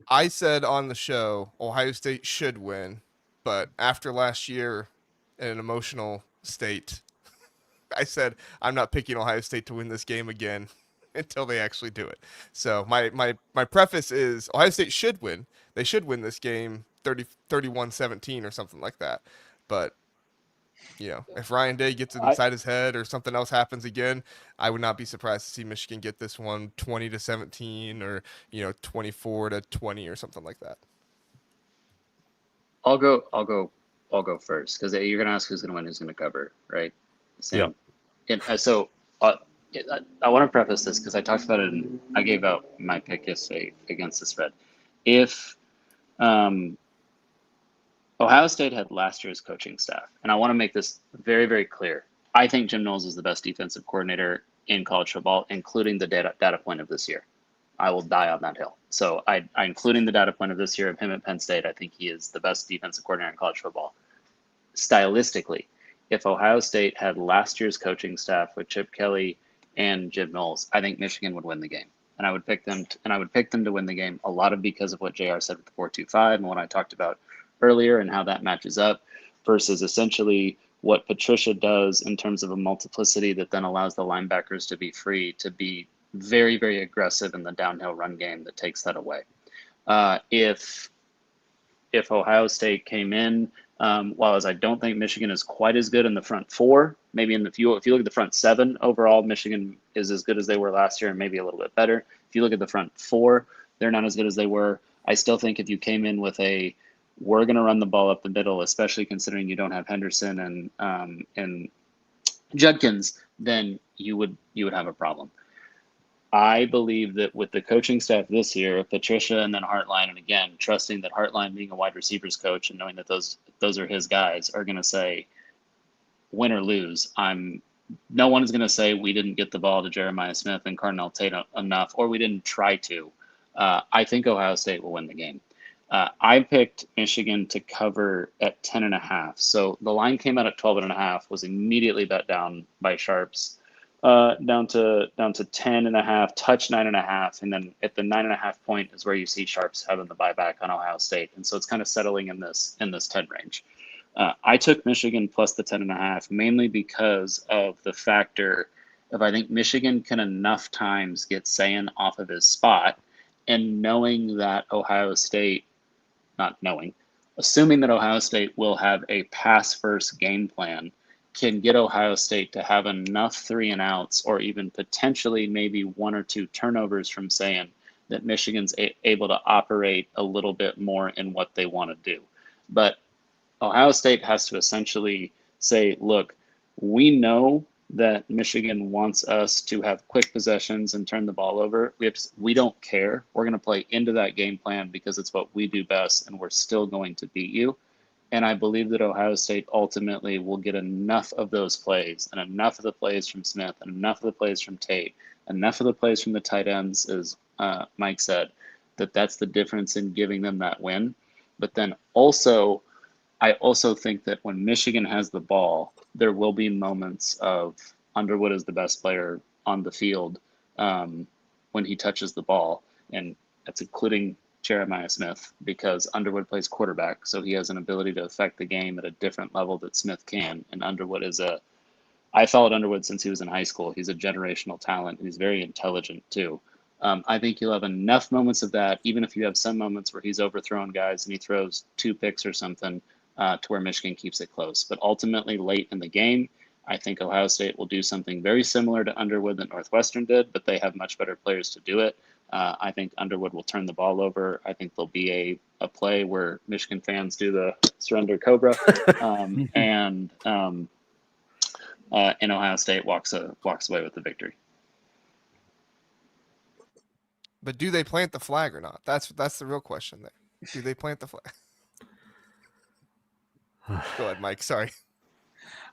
I said on the show, Ohio State should win, but after last year, in an emotional state, I said I'm not picking Ohio State to win this game again until they actually do it. So my preface is Ohio State should win. They should win this game 31-17 or something like that. But if Ryan Day gets it inside his head or something else happens again, I would not be surprised to see Michigan get this one 20-17 or 24-20 or something like that. I'll go first, because you're gonna ask who's gonna win, who's gonna cover, right? Same. Yeah. And so I want to preface this because I talked about it and I gave out my pick yesterday against the spread. If Ohio State had last year's coaching staff, and I want to make this very, very clear. I think Jim Knowles is the best defensive coordinator in college football, including the data point of this year. I will die on that hill. So I including the data point of this year of him at Penn State, I think he is the best defensive coordinator in college football. Stylistically, if Ohio State had last year's coaching staff with Chip Kelly and Jim Knowles, I think Michigan would win the game. And I would pick them to win the game, a lot of because of what JR said with the 4-2-5 and what I talked about earlier and how that matches up versus essentially what Patricia does in terms of a multiplicity that then allows the linebackers to be free to be very, very aggressive in the downhill run game that takes that away. If Ohio State came in, while as I don't think Michigan is quite as good in the front four, maybe if you look at the front seven overall, Michigan is as good as they were last year and maybe a little bit better. If you look at the front four, they're not as good as they were. I still think if you came in with we're going to run the ball up the middle, especially considering you don't have Henderson and Judkins, then you would have a problem. I believe that with the coaching staff this year, Patricia and then Hartline, and again, trusting that Hartline being a wide receivers coach and knowing that those are his guys, are going to say, win or lose. No one is going to say we didn't get the ball to Jeremiah Smith and Cardinal Tate enough, or we didn't try to. I think Ohio State will win the game. I picked Michigan to cover at 10.5. So the line came out at 12.5, was immediately bet down by Sharps, down to 10.5, touch 9.5, and then at the 9.5 point is where you see Sharps having the buyback on Ohio State, and so it's kind of settling in this 10 range. I took Michigan plus the 10.5 mainly because of the factor of I think Michigan can enough times get Sayan off of his spot, and knowing that Ohio State. Assuming that Ohio State will have a pass-first game plan, can get Ohio State to have enough 3-and-outs or even potentially maybe 1 or 2 turnovers from Sayan that Michigan's able to operate a little bit more in what they want to do. But Ohio State has to essentially say, look, we know that Michigan wants us to have quick possessions and turn the ball over. We don't care. We're going to play into that game plan because it's what we do best, and we're still going to beat you. And I believe that Ohio State ultimately will get enough of those plays and enough of the plays from Smith and enough of the plays from Tate, enough of the plays from the tight ends, as Mike said, that's the difference in giving them that win. But then also, I also think that when Michigan has the ball, there will be moments of Underwood is the best player on the field when he touches the ball. And that's including Jeremiah Smith because Underwood plays quarterback. So he has an ability to affect the game at a different level that Smith can. And Underwood I followed Underwood since he was in high school. He's a generational talent. And he's very intelligent too. I think you'll have enough moments of that, even if you have some moments where he's overthrown guys and he throws 2 picks or something, to where Michigan keeps it close. But ultimately, late in the game, I think Ohio State will do something very similar to Underwood that Northwestern did, but they have much better players to do it. I think Underwood will turn the ball over. I think there'll be a play where Michigan fans do the surrender Cobra, and Ohio State walks away with the victory. But do they plant the flag or not? That's the real question there. Do they plant the flag? Go ahead, Mike. Sorry.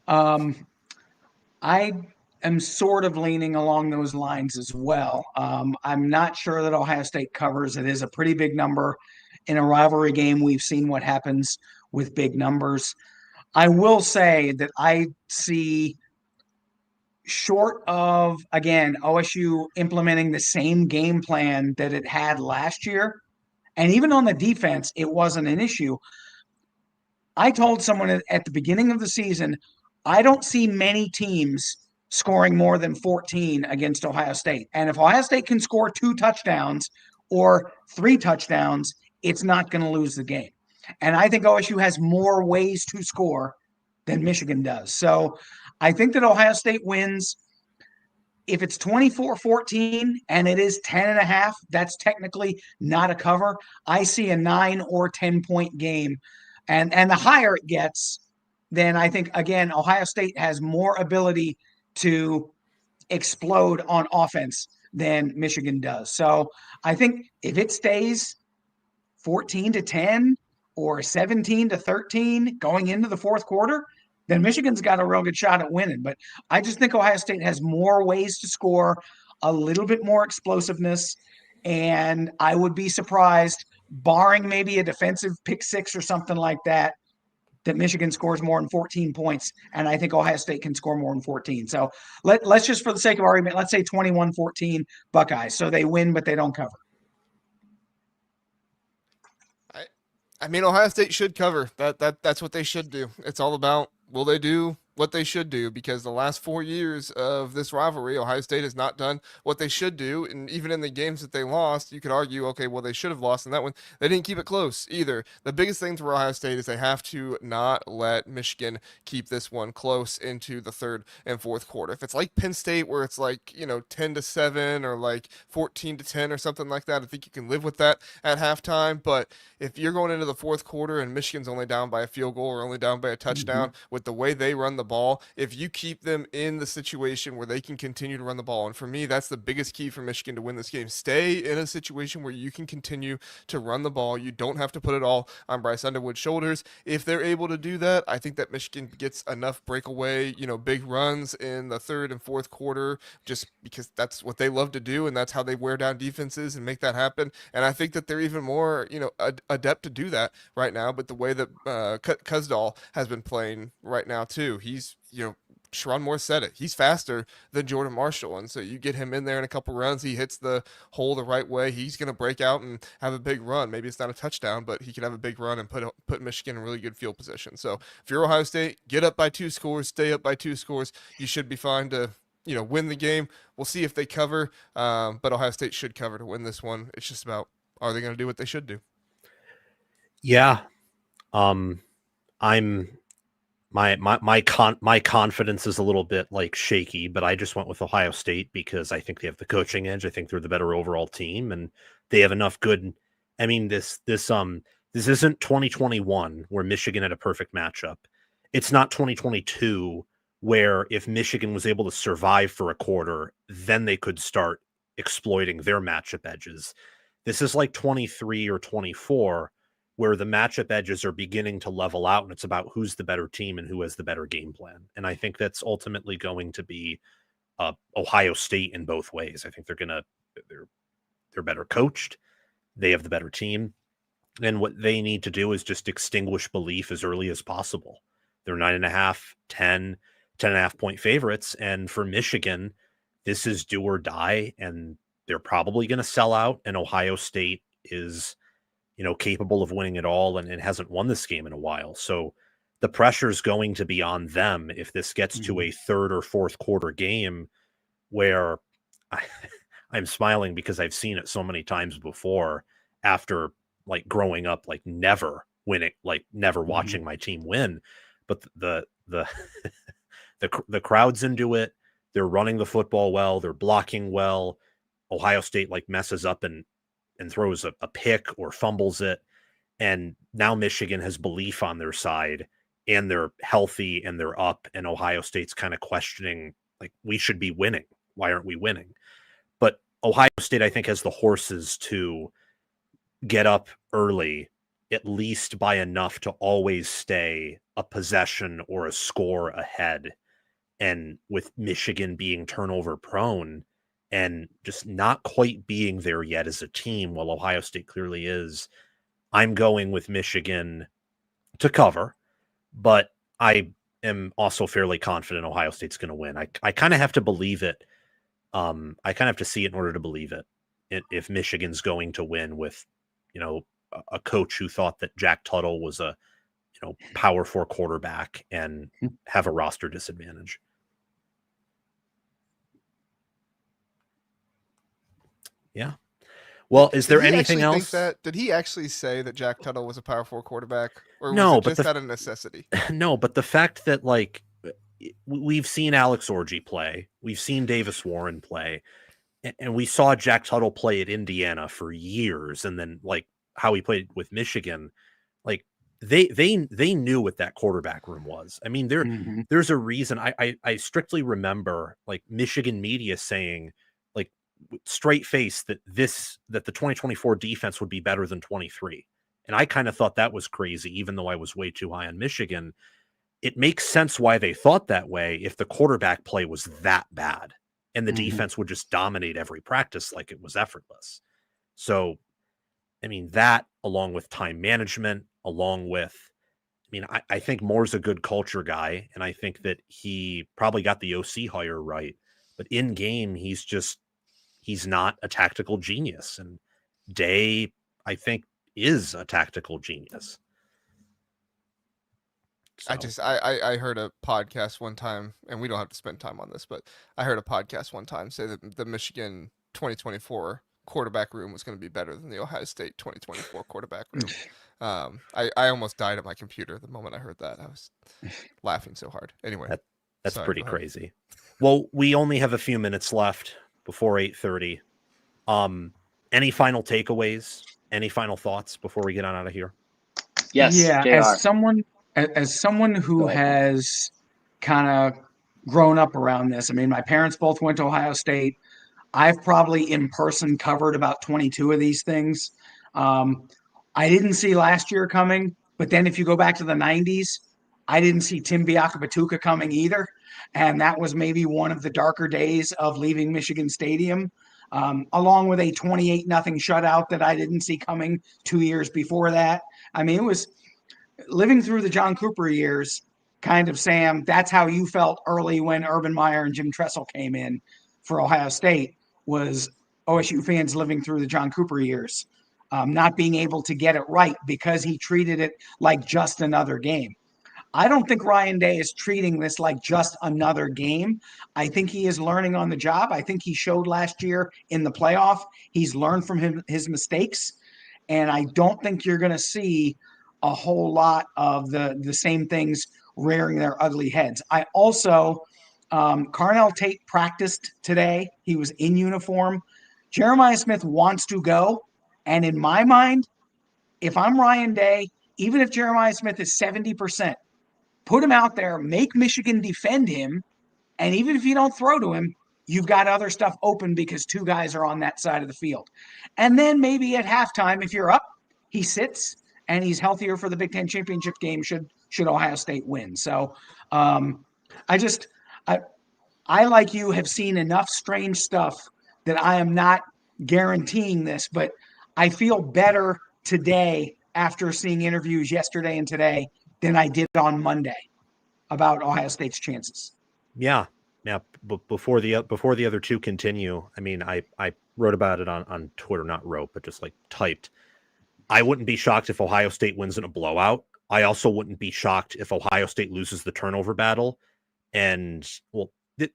I am sort of leaning along those lines as well. I'm not sure that Ohio State covers. It is a pretty big number. In a rivalry game, we've seen what happens with big numbers. I will say that I see, short of, again, OSU implementing the same game plan that it had last year, and even on the defense, it wasn't an issue. I told someone at the beginning of the season, I don't see many teams scoring more than 14 against Ohio State. And if Ohio State can score 2 touchdowns or 3 touchdowns, it's not going to lose the game. And I think OSU has more ways to score than Michigan does. So I think that Ohio State wins. If it's 24-14 and it is 10.5, that's technically not a cover. I see a 9 or 10 point game. And the higher it gets, then I think, again, Ohio State has more ability to explode on offense than Michigan does. So I think if it stays 14-10 or 17-13 going into the fourth quarter, then Michigan's got a real good shot at winning. But I just think Ohio State has more ways to score, a little bit more explosiveness, and I would be surprised, barring maybe a defensive pick six or something like that, that Michigan scores more than 14 points, and I think Ohio State can score more than 14. So let's just, for the sake of argument, let's say 21-14 Buckeyes. So they win, but they don't cover. I mean, Ohio State should cover. That's what they should do. It's all about, will they do what they should do? Because the last 4 years of this rivalry, Ohio State has not done what they should do. And even in the games that they lost, you could argue, okay, well, they should have lost in that one. They didn't keep it close either. The biggest thing for Ohio State is they have to not let Michigan keep this one close into the third and fourth quarter. If it's like Penn State, where it's like, 10-7 or like 14-10 or something like that, I think you can live with that at halftime. But if you're going into the fourth quarter and Michigan's only down by a field goal or only down by a touchdown, with the way they run the ball, if you keep them in the situation where they can continue to run the ball, and for me, that's the biggest key for Michigan to win this game. Stay in a situation where you can continue to run the ball. You don't have to put it all on Bryce Underwood's shoulders. If they're able to do that, I think that Michigan gets enough breakaway, big runs in the third and fourth quarter, just because that's what they love to do, and that's how they wear down defenses and make that happen. And I think that they're even more, adept to do that right now. But the way that Kuzdal has been playing right now too, he's, Sharon Moore said it. He's faster than Jordan Marshall. And so you get him in there in a couple runs, he hits the hole the right way, he's going to break out and have a big run. Maybe it's not a touchdown, but he could have a big run and put Michigan in really good field position. So if you're Ohio State, get up by 2 scores, stay up by 2 scores. You should be fine to, win the game. We'll see if they cover, but Ohio State should cover to win this one. It's just about, are they going to do what they should do? Yeah. My confidence is a little bit like shaky, but I just went with Ohio State because I think they have the coaching edge. I think they're the better overall team, and they have enough good. I mean, this isn't 2021 where Michigan had a perfect matchup. It's not 2022 where if Michigan was able to survive for a quarter, then they could start exploiting their matchup edges. This is like 23 or 24 where the matchup edges are beginning to level out, and it's about who's the better team and who has the better game plan. And I think that's ultimately going to be Ohio State in both ways. I think they're better coached. They have the better team. And what they need to do is just extinguish belief as early as possible. They're 9.5, 10.5 point favorites. And for Michigan, this is do or die, and they're probably going to sell out. And Ohio State is, capable of winning it all, and it hasn't won this game in a while. So the pressure is going to be on them if this gets to a third or fourth quarter game where I'm smiling because I've seen it so many times before after like growing up, like never winning, like never watching my team win. But the crowd's into it. They're running the football well. They're blocking well. Ohio State like messes up and throws a pick or fumbles it. And now Michigan has belief on their side, and they're healthy and they're up, and Ohio State's kind of questioning, like, we should be winning. Why aren't we winning? But Ohio State, I think, has the horses to get up early, at least by enough to always stay a possession or a score ahead. And with Michigan being turnover prone, and just not quite being there yet as a team, while Ohio State clearly is, I'm going with Michigan to cover, but I am also fairly confident Ohio State's going to win. I kind of have to believe it. I kind of have to see it in order to believe it. If Michigan's going to win with, a coach who thought that Jack Tuttle was a, power 4 quarterback and have a roster disadvantage. Yeah. Well, is there anything else? Did he actually say that Jack Tuttle was a power 4 quarterback, or No, was it but just out of necessity? No, but the fact that we've seen Alex Orji play, we've seen Davis Warren play, and we saw Jack Tuttle play at Indiana for years, and then how he played with Michigan, they knew what that quarterback room was. I mean, Mhm. there's a reason. I strictly remember like Michigan media saying like straight face that the 2024 defense would be better than 23. And I kind of thought that was crazy, even though I was way too high on Michigan. It makes sense why they thought that way if the quarterback play was that bad and the Mhm. defense would just dominate every practice like it was effortless. So, I mean, that along with time management, along with, I mean, I think Moore's a good culture guy, and I think that he probably got the OC hire right. But in game, he's not a tactical genius. And Day, I think, is a tactical genius. So. I heard a podcast one time, and we don't have to spend time on this, but I heard a podcast one time say that the Michigan 2024 quarterback room was going to be better than the Ohio State 2024 quarterback room. I almost died at my computer the moment I heard that. I was laughing so hard. Anyway, That's sorry, pretty go ahead. crazy. Well, we only have a few minutes left before 8:30. Any final takeaways? Any final thoughts before we get on out of here? Yes, Yeah, JR. as someone who Go ahead. has kind of grown up around this. I mean, my parents both went to Ohio State. I've probably in person covered about 22 of these things. Um, I didn't see last year coming, but then if you go back to the 90s, I didn't see Tim Biakabatuka coming either. And that was maybe one of the darker days of leaving Michigan Stadium, along with a 28-0 shutout that I didn't see coming 2 years before that. I mean, it was living through the John Cooper years, kind of, Sam. That's how you felt early when Urban Meyer and Jim Tressel came in for Ohio State, was OSU fans living through the John Cooper years, not being able to get it right because he treated it like just another game. I don't think Ryan Day is treating this like just another game. I think he is learning on the job. I think he showed last year in the playoff. He's learned from his mistakes. And I don't think you're going to see a whole lot of the same things rearing their ugly heads. I also, Carnell Tate practiced today. He was in uniform. Jeremiah Smith wants to go. And in my mind, if I'm Ryan Day, even if Jeremiah Smith is 70%, put him out there, make Michigan defend him. And even if you don't throw to him, you've got other stuff open because two guys are on that side of the field. And then maybe at halftime, if you're up, he sits and he's healthier for the Big Ten championship game should Ohio State win. So I just I like you have seen enough strange stuff that I am not guaranteeing this, but I feel better today after seeing interviews yesterday and today than I did on Monday about Ohio State's chances. Yeah. But before the other two continue, I mean, I wrote about it on Twitter, not wrote, but just like typed. I wouldn't be shocked if Ohio State wins in a blowout. I also wouldn't be shocked if Ohio State loses the turnover battle. And well,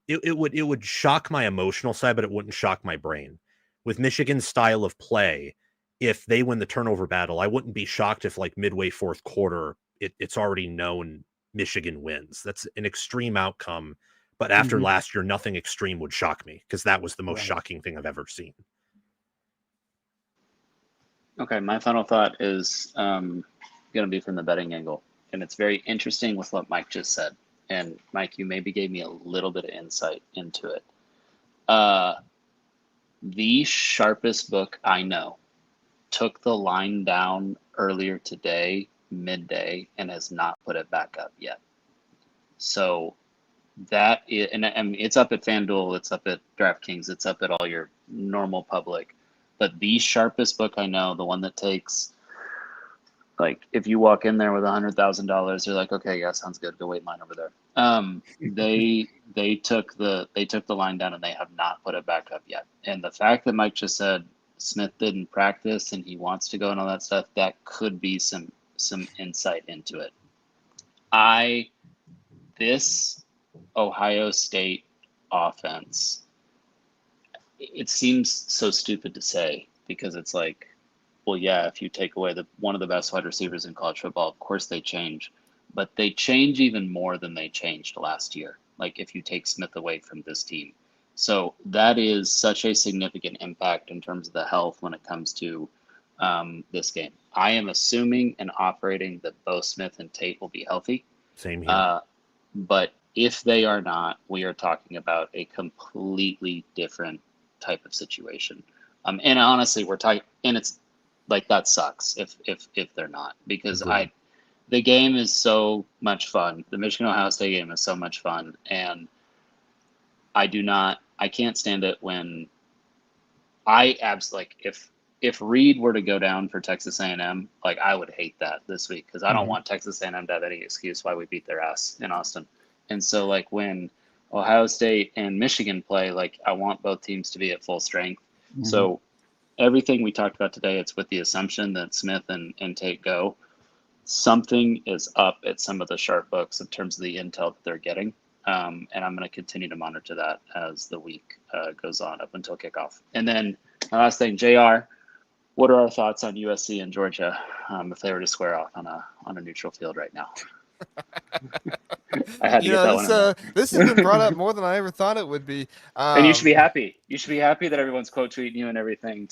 it would shock my emotional side, but it wouldn't shock my brain. With Michigan's style of play, if they win the turnover battle, I wouldn't be shocked if like midway fourth quarter, it's already known Michigan wins. That's an extreme outcome. But after last year, nothing extreme would shock me because that was the most shocking thing I've ever seen. Okay, my final thought is going to be from the betting angle. And it's very interesting with what Mike just said. And Mike, you maybe gave me a little bit of insight into it. The sharpest book I know took the line down earlier today, midday, and has not put it back up yet. So that is, and I mean, it's up at FanDuel, it's up at DraftKings, it's up at all your normal public. But the sharpest book I know, the one that takes, like, if you walk in there with $100,000, they're like, okay, yeah, sounds good. Go wait in line over there. They took the line down and they have not put it back up yet. And the fact that Mike just said Smith didn't practice and he wants to go and all that stuff, that could be some insight into it. This Ohio State offense, it seems so stupid to say because it's like, well, yeah, if you take away one of the best wide receivers in college football, of course they change, but they change even more than they changed last year. Like if you take Smith away from this team. So that is such a significant impact in terms of the health when it comes to this game. I am assuming and operating that both Smith and Tate will be healthy. Same here. But if they are not, we are talking about a completely different type of situation. And honestly, we're talking, and it's like that sucks if they're not, because Agreed. the game is so much fun. The Michigan Ohio State game is so much fun, and I can't stand it when like if Reed were to go down for Texas A&M, like I would hate that this week, because I don't want Texas A&M to have any excuse why we beat their ass in Austin. And so like when Ohio State and Michigan play, like I want both teams to be at full strength. So everything we talked about today, it's with the assumption that Smith and Tate go. Something is up at some of the sharp books in terms of the intel that they're getting. And I'm going to continue to monitor that as the week goes on up until kickoff. And then my last thing, JR, what are our thoughts on USC and Georgia if they were to square off on a neutral field right now? I had to get that one in there. This has been brought up more than I ever thought it would be. And you should be happy. You should be happy that everyone's quote tweeting you and everything.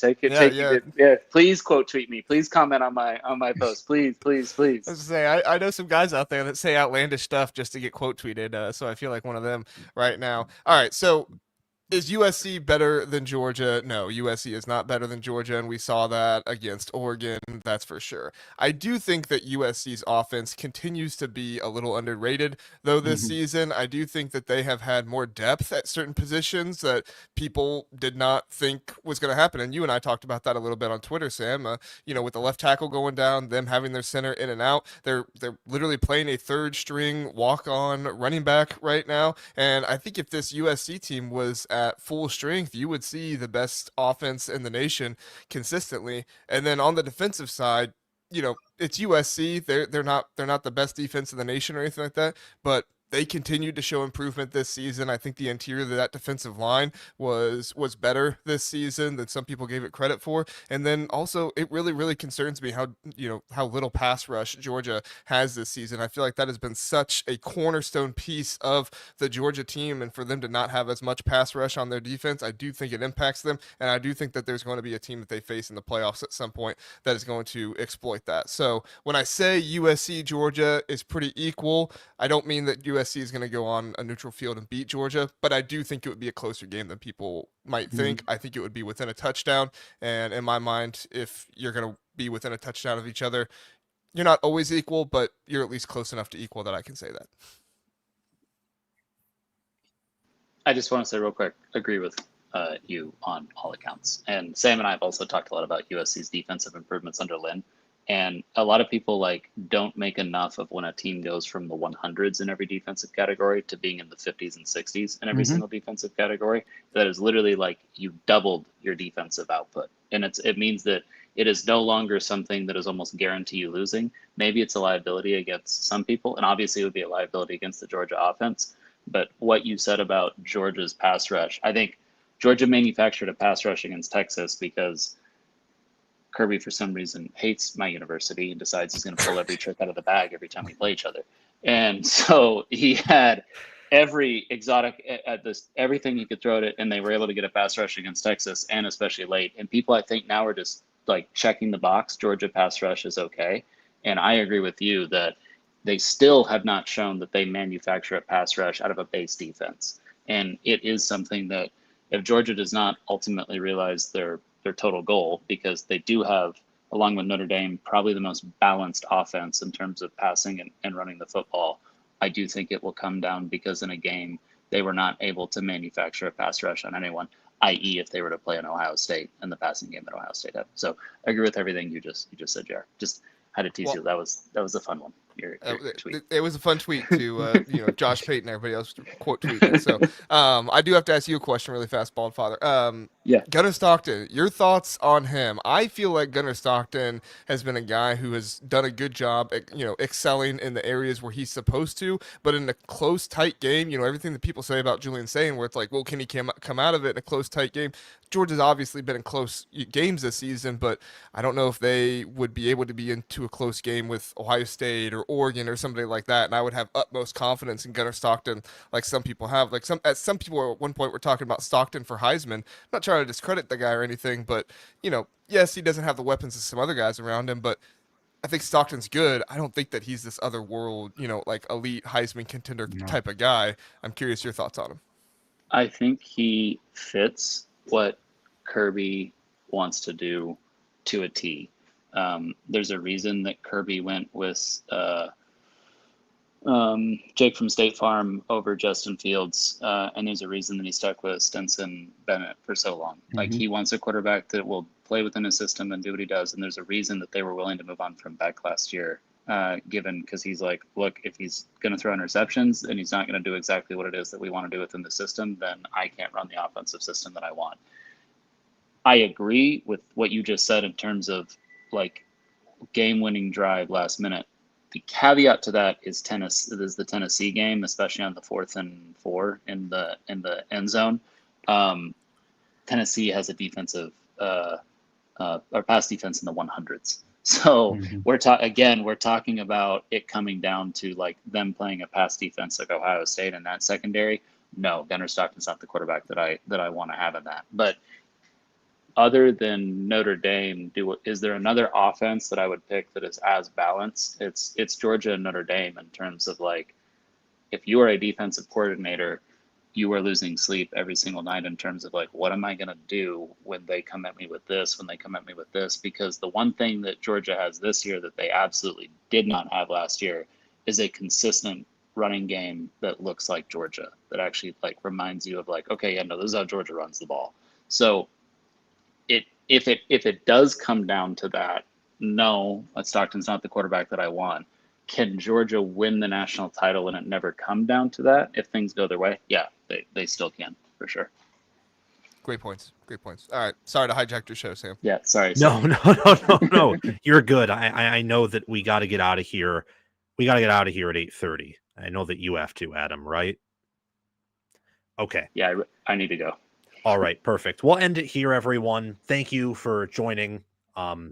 Please quote tweet me. Please comment on my post. Please. I was gonna say, I know some guys out there that say outlandish stuff just to get quote tweeted. So I feel like one of them right now. All right, so is USC better than Georgia? No, USC is not better than Georgia, and we saw that against Oregon, that's for sure. I do think that USC's offense continues to be a little underrated, though, this season. I do think that they have had more depth at certain positions that people did not think was going to happen, and you and I talked about that a little bit on Twitter, Sam. With the left tackle going down, them having their center in and out, they're literally playing a third-string walk-on running back right now, and I think if this USC team was at full strength, you would see the best offense in the nation consistently. And then on the defensive side, it's USC. They're not the best defense in the nation or anything like that, but they continued to show improvement this season. I think the interior of that defensive line was better this season than some people gave it credit for. And then also, it really, really concerns me how little pass rush Georgia has this season. I feel like that has been such a cornerstone piece of the Georgia team, and for them to not have as much pass rush on their defense, I do think it impacts them. And I do think that there's going to be a team that they face in the playoffs at some point that is going to exploit that. So when I say USC Georgia is pretty equal, I don't mean that USC is going to go on a neutral field and beat Georgia, but I do think it would be a closer game than people might think. I think it would be within a touchdown, and in my mind, if you're going to be within a touchdown of each other, you're not always equal, but you're at least close enough to equal that I can say that. I just want to say real quick, agree with you on all accounts. And Sam and I have also talked a lot about USC's defensive improvements under Lynn. And a lot of people don't make enough of when a team goes from the 100s in every defensive category to being in the 50s and 60s in every single defensive category. That is literally like you doubled your defensive output. And it means that it is no longer something that is almost guarantee you losing. Maybe it's a liability against some people, and obviously it would be a liability against the Georgia offense. But what you said about Georgia's pass rush, I think Georgia manufactured a pass rush against Texas because Kirby, for some reason, hates my university and decides he's going to pull every trick out of the bag every time we play each other. And so he had every exotic everything you could throw at it, and they were able to get a pass rush against Texas, and especially late. And people, I think, now are just checking the box. Georgia pass rush is okay. And I agree with you that they still have not shown that they manufacture a pass rush out of a base defense. And it is something that if Georgia does not ultimately realize their total goal, because they do have, along with Notre Dame, probably the most balanced offense in terms of passing and running the football, I do think it will come down because in a game they were not able to manufacture a pass rush on anyone, i.e. if they were to play in Ohio State in the passing game that Ohio State had. So I agree with everything you just said, Jared. Just had to tease you. That was a fun one. Your tweet. It was a fun tweet to Josh Payton and everybody else quote tweet it. So I do have to ask you a question really fast, Bald Father. Yeah. Gunnar Stockton, your thoughts on him? I feel like Gunnar Stockton has been a guy who has done a good job at, excelling in the areas where he's supposed to, but in a close, tight game, everything that people say about Julian Sayin, where it's like, well, can he come out of it in a close, tight game? Georgia's obviously been in close games this season, but I don't know if they would be able to be into a close game with Ohio State or Oregon or somebody like that. And I would have utmost confidence in Gunnar Stockton, like some people have. Like some people at one point were talking about Stockton for Heisman. I'm not trying to discredit the guy or anything, but yes, he doesn't have the weapons of some other guys around him, but I think Stockton's good. I don't think that he's this other world, like elite Heisman contender type of guy. I'm curious your thoughts on him. I think he fits what Kirby wants to do to a T. There's a reason that Kirby went with Jake from State Farm over Justin Fields, and there's a reason that he stuck with Stetson Bennett for so long. Like, he wants a quarterback that will play within his system and do what he does, and there's a reason that they were willing to move on from Beck last year, because he's like, look, if he's going to throw interceptions and he's not going to do exactly what it is that we want to do within the system, then I can't run the offensive system that I want. I agree with what you just said in terms of like game-winning drive last minute. The caveat to that is the Tennessee game, especially on the 4th and 4 in the end zone. Tennessee has a defensive or pass defense in the 100s. So we're talking about it coming down to like them playing a pass defense like Ohio State in that secondary. No, Gunnar Stockton's not the quarterback that I want to have in that. But other than Notre Dame, is there another offense that I would pick that is as balanced? It's Georgia and Notre Dame in terms of like, if you are a defensive coordinator, you are losing sleep every single night in terms of like, what am I going to do when they come at me with this, when they come at me with this? Because the one thing that Georgia has this year that they absolutely did not have last year is a consistent running game that looks like Georgia, that actually like reminds you of like, okay, yeah, no, this is how Georgia runs the ball. So if it does come down to that, no, Stockton's not the quarterback that I want. Can Georgia win the national title and it never come down to that? If things go their way, yeah, they still can, for sure. Great points. All right. Sorry to hijack your show, Sam. Yeah, sorry. No. You're good. I know that we got to get out of here. We got to get out of here at 8:30. I know that you have to, Adam, right? Okay. Yeah, I need to go. All right, perfect. We'll end it here, everyone. Thank you for joining.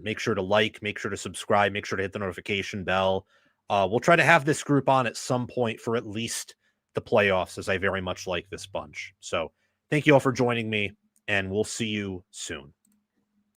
Make sure to like, make sure to subscribe, make sure to hit the notification bell. We'll try to have this group on at some point for at least the playoffs, as I very much like this bunch. So thank you all for joining me, and we'll see you soon.